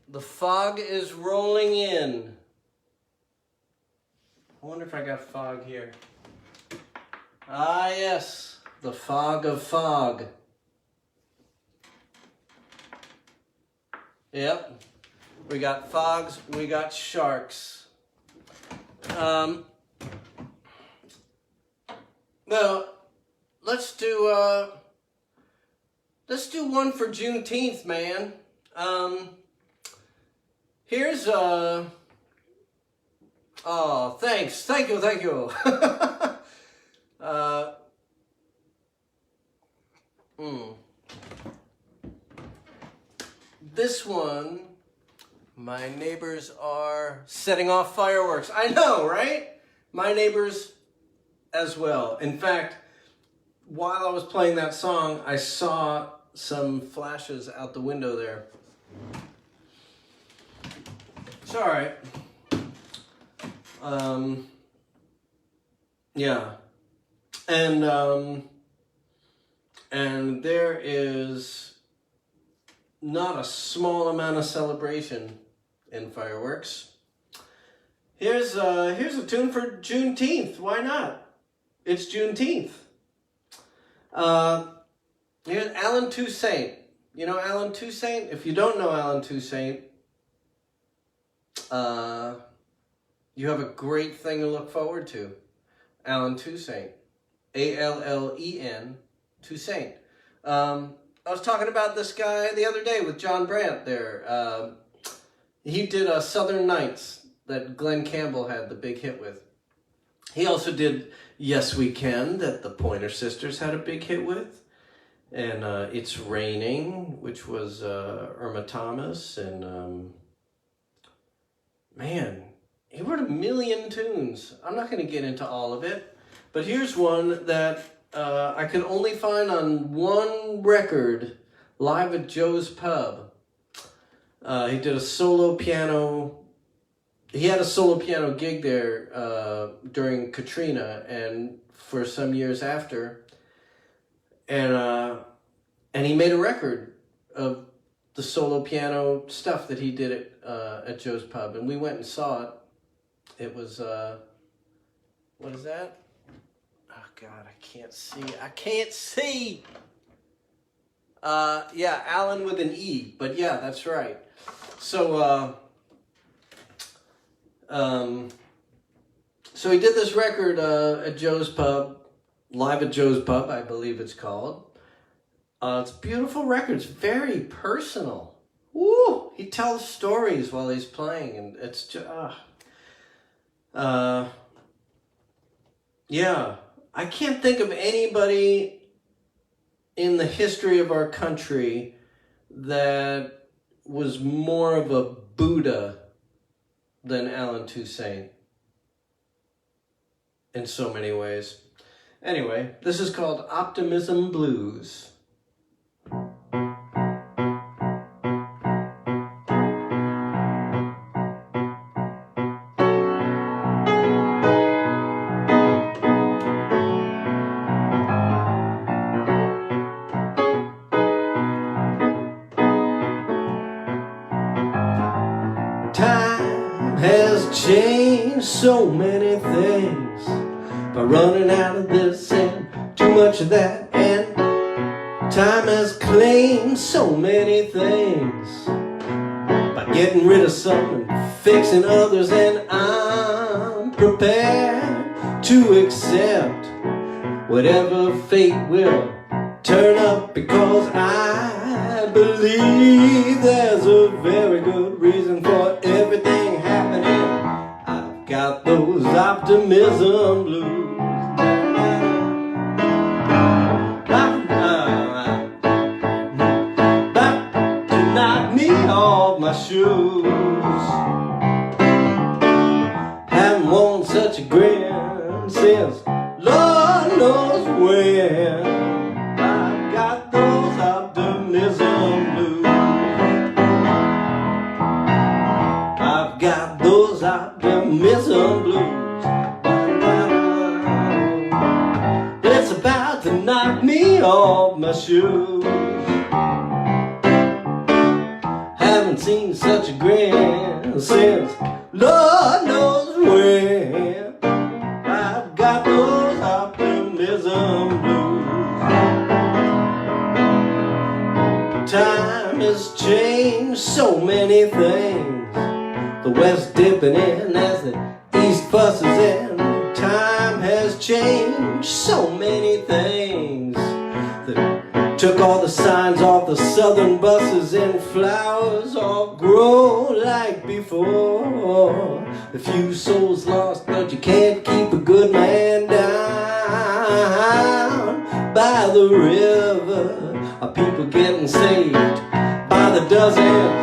The fog is rolling in. I wonder if I got fog here. Ah, yes, the fog of fog. Yep, we got fogs, we got sharks. Well, let's do one for Juneteenth, man. Here's oh, thanks, thank you. This one, my neighbors are setting off fireworks. I know, right? My neighbors as well. In fact, while I was playing that song, I saw some flashes out the window there. It's all right. Yeah. And there is not a small amount of celebration in fireworks. Here's a tune for Juneteenth. Why not? It's Juneteenth. Here's Alan Toussaint. You know Alan Toussaint? If you don't know Alan Toussaint, you have a great thing to look forward to. Alan Toussaint. A-L-L-E-N Toussaint. I was talking about this guy the other day with John Brandt there. He did Southern Nights that Glenn Campbell had the big hit with. He also did Yes We Can that the Pointer Sisters had a big hit with. And It's Raining, which was Irma Thomas. And man, he wrote a million tunes. I'm not going to get into all of it. But here's one that I could only find on one record, live at Joe's Pub. He did a solo piano. He had a solo piano gig there during Katrina and for some years after. And he made a record of the solo piano stuff that he did at Joe's Pub. And we went and saw it. It was, what is that? Oh, God, I can't see. Yeah, Alan with an E, but yeah, that's right. So, so he did this record at Joe's Pub, live at Joe's Pub, I believe it's called. It's a beautiful record. It's very personal. Woo! He tells stories while he's playing, and it's just, yeah. I can't think of anybody in the history of our country that was more of a Buddha than Alan Toussaint in so many ways. Anyway, this is called Optimism Blues. Time has changed so many things, by running out of this and too much of that, and time has claimed so many things, by getting rid of some and fixing others, and I'm prepared to accept whatever fate will turn up, because I believe there's a very good reason for everything happening. I've got those optimism blues. About to knock me off my shoes. Haven't worn such a grin since Lord knows when. I've got those optimism blues. I've got those optimism blues. It's about to knock me off my shoes. Haven't seen such a grin since Lord knows when. I've got those optimism blues. Time has changed so many things. The West dipping in as the East fusses in. Time has changed so many things. That took all the signs off the southern buses and flowers all grow like before. A few souls lost, but you can't keep a good man down. By the river are people getting saved by the dozen.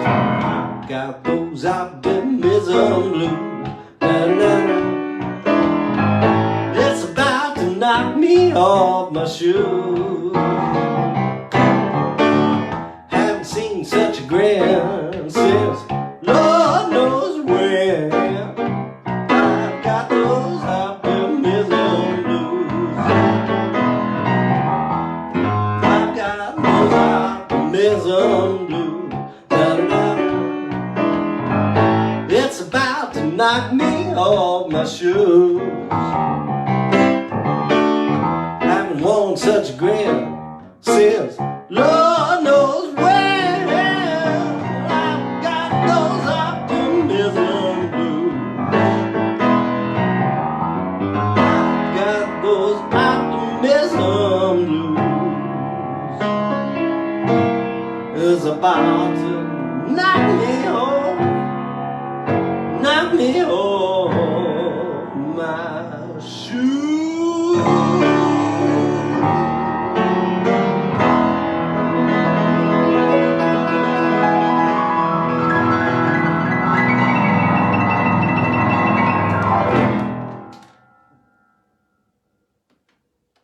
Got those optimism blues. It's about to knock me off my shoes. Haven't seen such a grin since Lord knows when. I've got those optimism blues. I've got those optimism blues. It's about to knock me off my shoes. Haven't worn such a grin since Lord knows when. I've got those optimism blues. I've got those optimism blues. It's about to knock me off. Knock me off my shoes.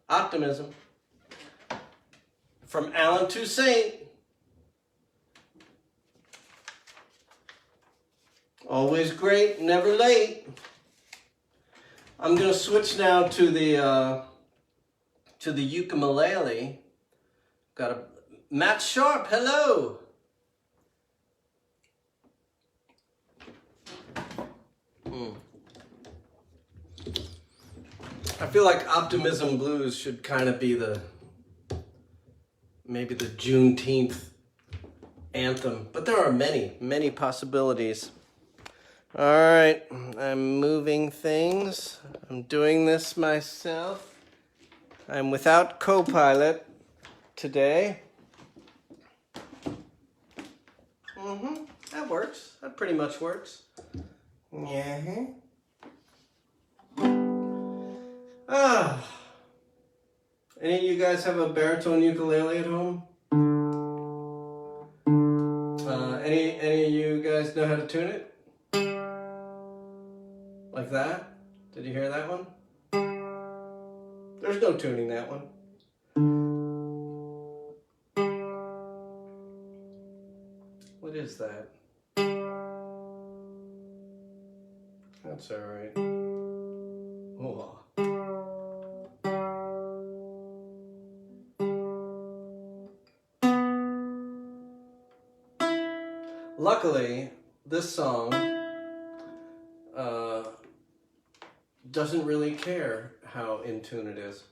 Optimism from Alan Toussaint. Always great, never late. I'm gonna switch now to the ukulele. Got a Matt Sharp. Hello. I feel like Optimism Blues should kind of be maybe the Juneteenth anthem, but there are many possibilities. All right, I'm moving things. I'm doing this myself. I'm without co-pilot today. That works. That pretty much works. Yeah. Any of you guys have a baritone ukulele at home? Any of you guys know how to tune it? Like that? Did you hear that one? There's no tuning that one. What is that? That's all right. Oh. Luckily, this song doesn't really care how in tune it is.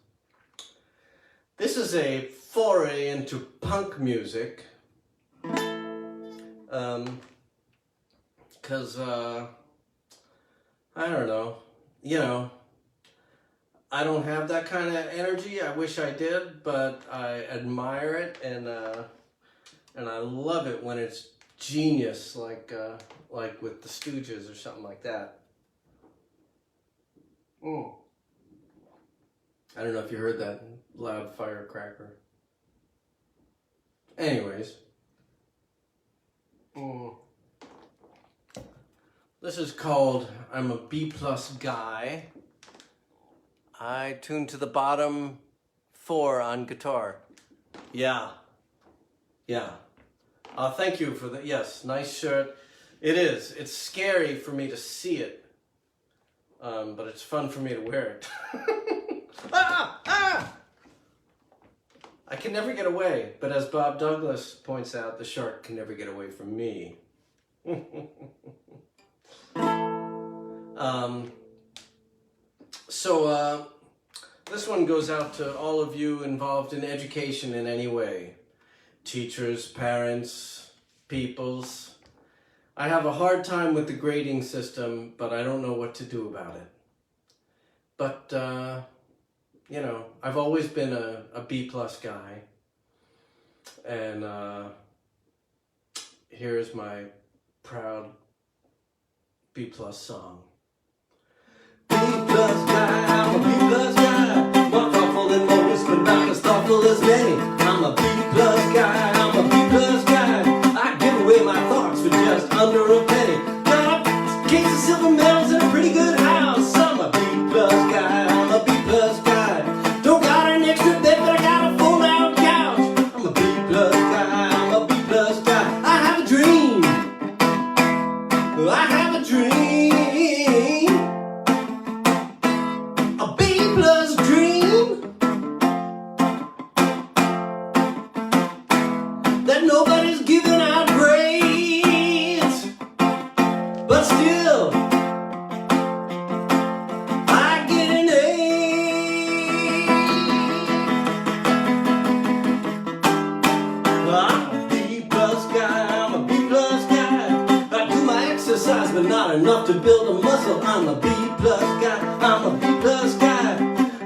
This is a foray into punk music. Because, I don't know, I don't have that kind of energy. I wish I did, but I admire it, and I love it when it's genius, like with the Stooges or something like that. I don't know if you heard that loud firecracker. Anyways. This is called I'm a B+ Guy. I tuned to the bottom 4 on guitar. Yeah. Thank you for that. Yes, nice shirt. It is. It's scary for me to see it. But it's fun for me to wear it. I can never get away, but as Bob Douglas points out, the shark can never get away from me. So this one goes out to all of you involved in education in any way. Teachers, parents, peoples. I have a hard time with the grading system, but I don't know what to do about it. But, you know, I've always been a B-plus guy. And here's my proud B-plus song. B-plus guy, I'm a B-plus guy. More thoughtful than most, but not as thoughtful as many. I'm a B-plus guy, I'm a B-plus guy. I give away my thoughts for just under a penny. Got a case of silver medals and a pretty good house. I'm a B-plus guy, I'm a B-plus guy. Don't got an extra bed, but I got a fold-out couch. I'm a B-plus guy, I'm a B-plus guy. I have a dream. I have a dream. A B-plus dream. That nobody's giving out grades. But still, I get an A. I'm a B-plus guy, I'm a B-plus guy. I do my exercise, but not enough to build a muscle. I'm a B-plus guy, I'm a B-plus guy.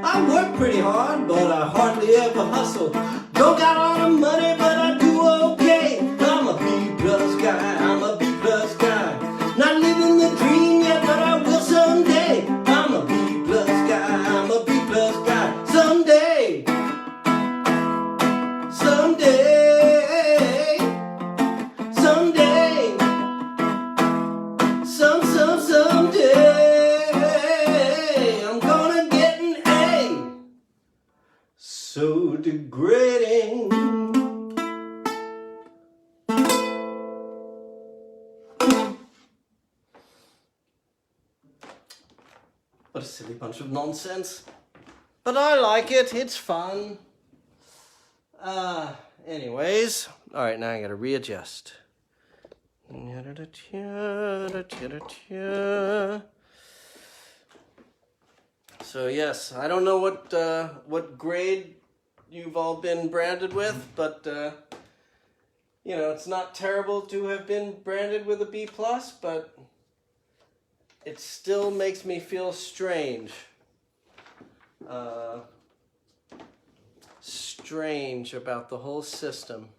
I work pretty hard, but I hardly ever hustle. Don't got all the money, but I do okay. I'm a B-plus guy, I'm a B-plus guy. Not living the dream yet, but I will someday. I'm a B-plus guy, I'm a B-plus guy. Someday, someday, someday, someday, I'm gonna get an A. So degrading. What a silly bunch of nonsense. But I like it, it's fun. Anyways. Alright, now I gotta readjust. So yes, I don't know what grade you've all been branded with, but you know, it's not terrible to have been branded with a B+, but it still makes me feel strange. Strange about the whole system.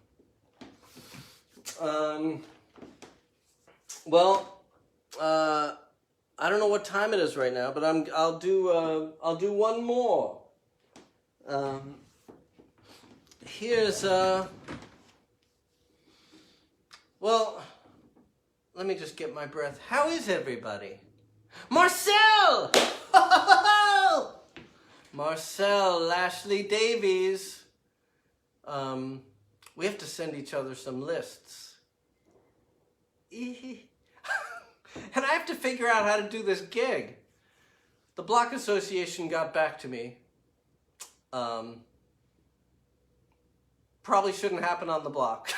Well, I don't know what time it is right now, but I'll do one more. Here's well, let me just get my breath. How is everybody? Marcel! Marcel Lashley Davies. We have to send each other some lists. And I have to figure out how to do this gig. The Block Association got back to me. Probably shouldn't happen on the block.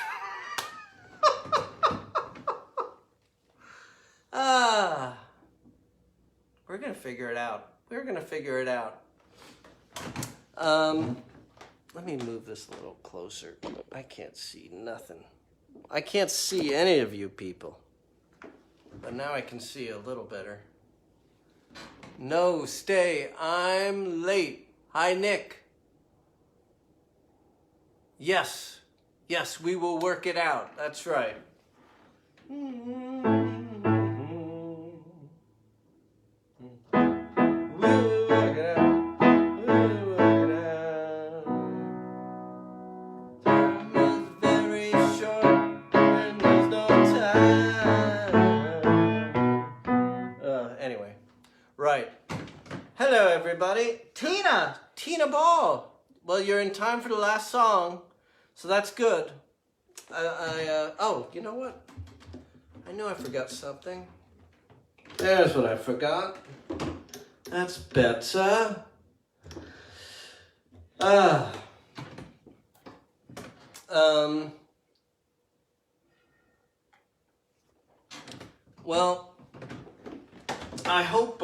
We're gonna figure it out. We're gonna figure it out. Let me move this a little closer. I can't see nothing. I can't see any of you people. But now I can see a little better. No, stay. I'm late. Hi, Nick. Yes. Yes, we will work it out. That's right. Anyway, right. Hello, everybody. Tina Ball. Well, you're in time for the last song, so that's good. Oh, you know what? I know I forgot something. There's what I forgot. That's better. Well, I hope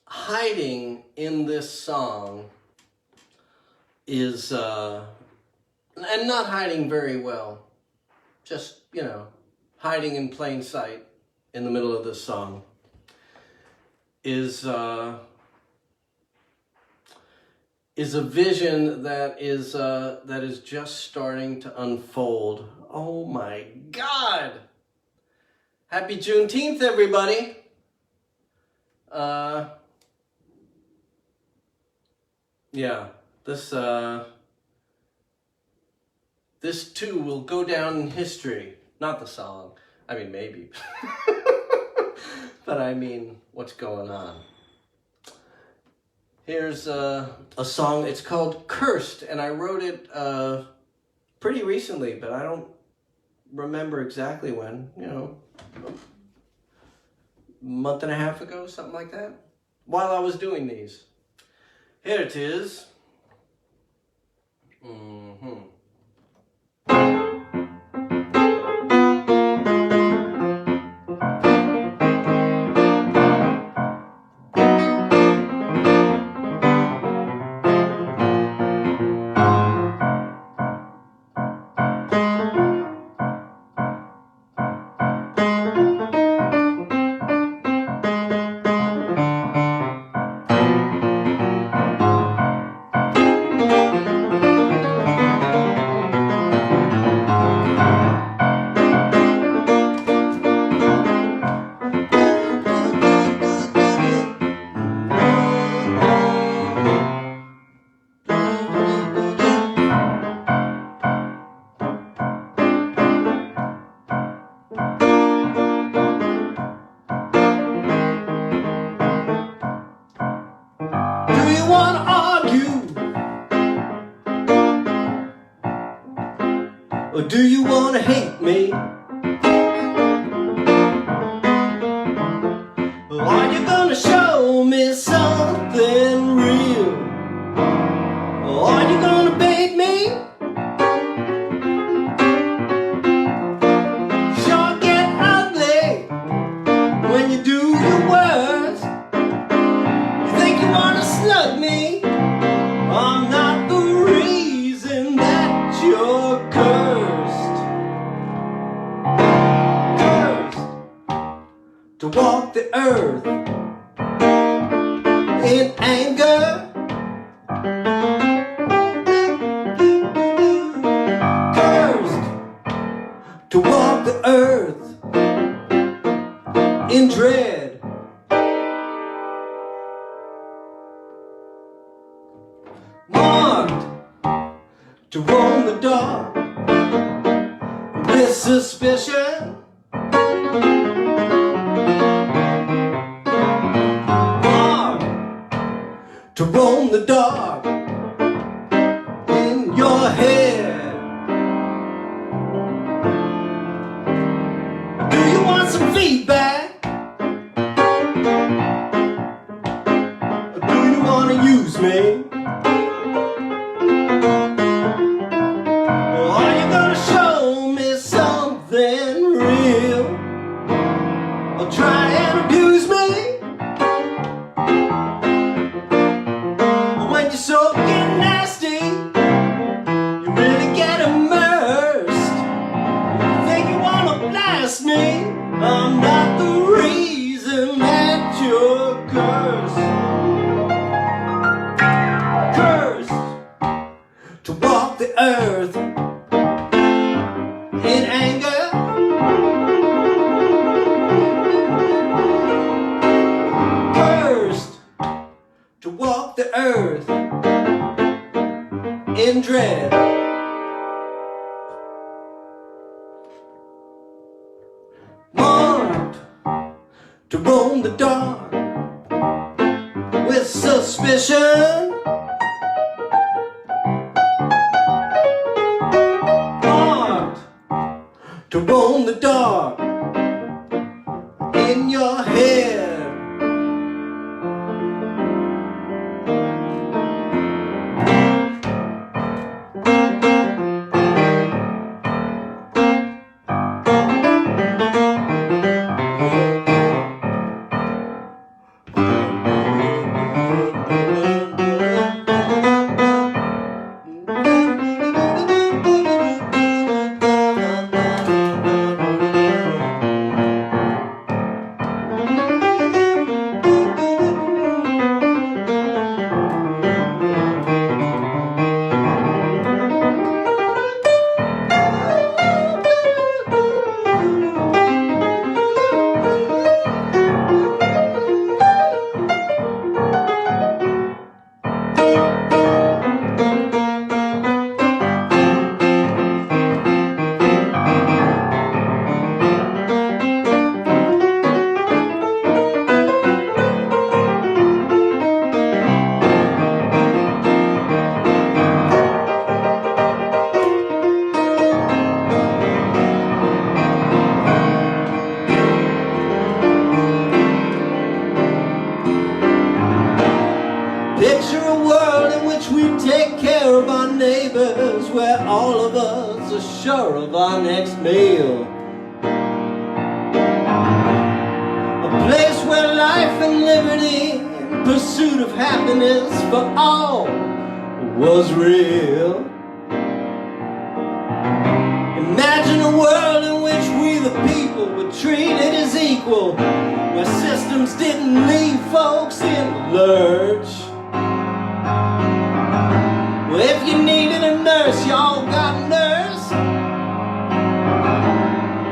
hiding in this song is, and not hiding very well, just, you know, hiding in plain sight in the middle of this song is a vision that is just starting to unfold. Oh my God! Happy Juneteenth, everybody! Yeah, this too will go down in history. Not the song. I mean, maybe. But I mean, what's going on? Here's a song. It's called Cursed, and I wrote it pretty recently, but I don't remember exactly when. You know, a month and a half ago, something like that, while I was doing these. Here it is. Or do you want to hate me? Or are you gonna show me something real? Or are you gonna bait me? Sure get ugly when you do your worst. You think you wanna slug me? I'm not the reason that you're cursed. To walk the earth in anger, cursed to walk the earth in dread, marked to roam the dark with suspicion. To roam the dark in your head. Do you want some feedback? Or do you want to use me? Or are you gonna show me something real? Or try and abuse me? So get nasty, you really get immersed. You think you wanna blast me? I'm not the reason that you're cursed. Cursed to walk the earth in anger. Cursed to walk the earth in dread. Marked to roam the dark with suspicion. Marked to roam the dark in your head. Picture a world in which we take care of our neighbors, where all of us are sure of our next meal. A place where life and liberty, in pursuit of happiness for all, was real. Imagine a world in which we the people were treated as equal, where systems didn't leave folks in the lurch. Well, if you needed a nurse, y'all got a nurse.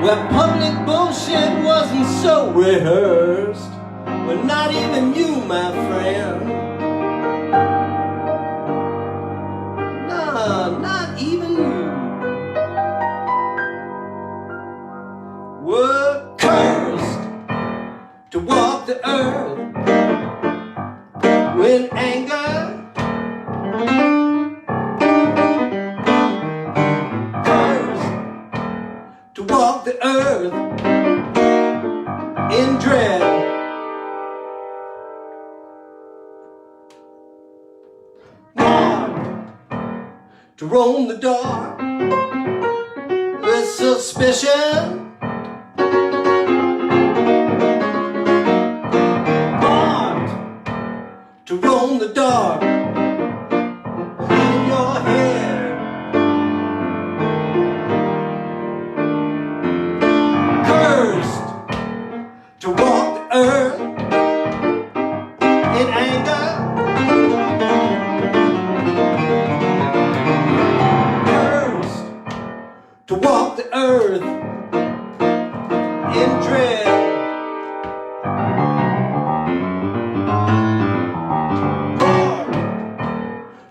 Where public bullshit wasn't so rehearsed. Well, not even you, my friend. Nah, not even you. Were cursed to walk the earth with anger. Cursed to walk the earth in dread. Marked to roam the dark with suspicion. To roam the dark in your head. Cursed to walk the earth in anger. Cursed to walk the earth in dread.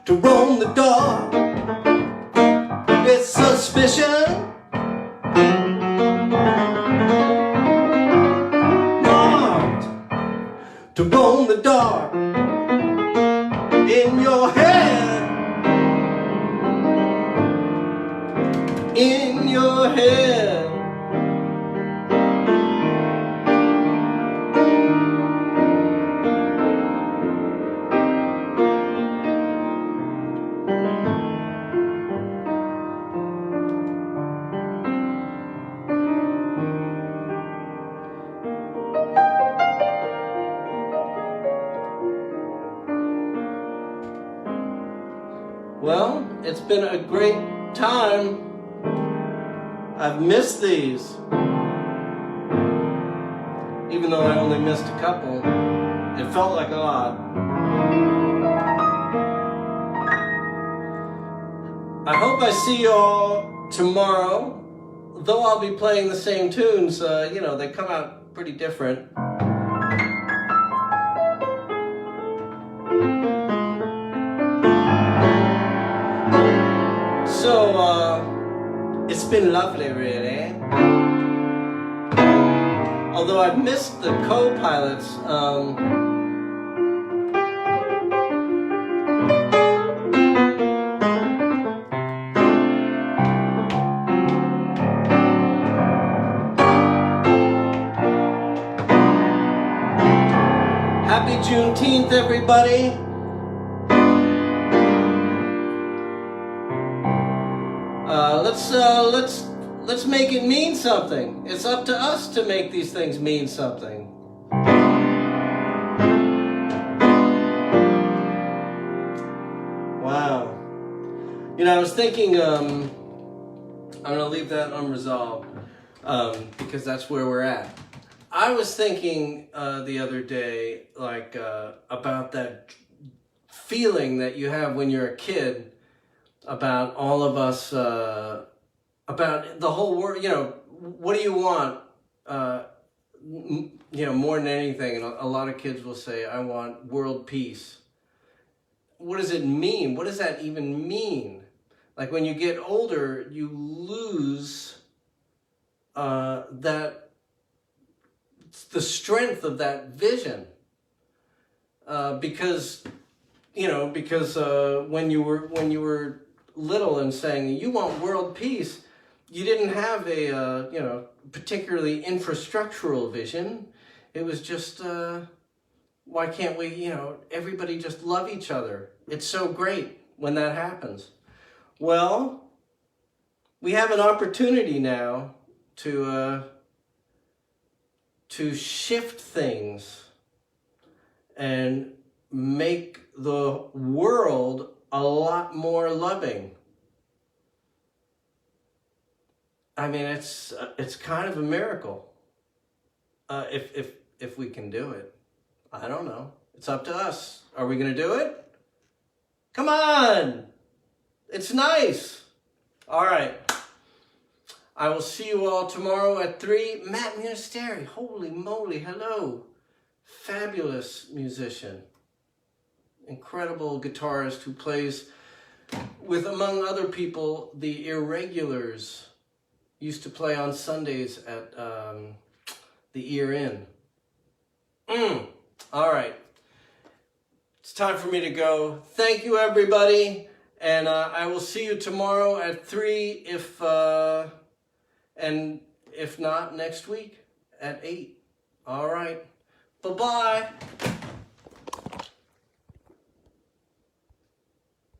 To roam the dark with suspicion. Marked to roam the dark in your head. In your head. Well, it's been a great time. I've missed these. Even though I only missed a couple, it felt like a lot. I hope I see you all tomorrow. Though I'll be playing the same tunes, you know, they come out pretty different. So, it's been lovely, really. Although I've missed the co-pilots. Happy Juneteenth, everybody. Let's make it mean something. It's up to us to make these things mean something. Wow. You know, I was thinking, I'm gonna leave that unresolved because that's where we're at. I was thinking the other day, like, about that feeling that you have when you're a kid about all of us, about the whole world. You know, what do you want? You know, more than anything, and a lot of kids will say, I want world peace. What does it mean? What does that even mean? Like, when you get older, you lose the strength of that vision, because when you were little and saying you want world peace, you didn't have a particularly infrastructural vision. It was just Why can't we, you know, everybody just love each other? It's so great when that happens. Well, we have an opportunity now to shift things and make the world a lot more loving. I mean, it's kind of a miracle if we can do it. I don't know. It's up to us. Are we going to do it? Come on! It's nice. All right. I will see you all tomorrow at 3. Matt Munisteri, holy moly, hello. Fabulous musician. Incredible guitarist who plays with, among other people, the Irregulars. Used to play on Sundays at the Ear Inn. All right. It's time for me to go. Thank you, everybody. And I will see you tomorrow at 3 and if not, next week at 8. All right. Bye-bye.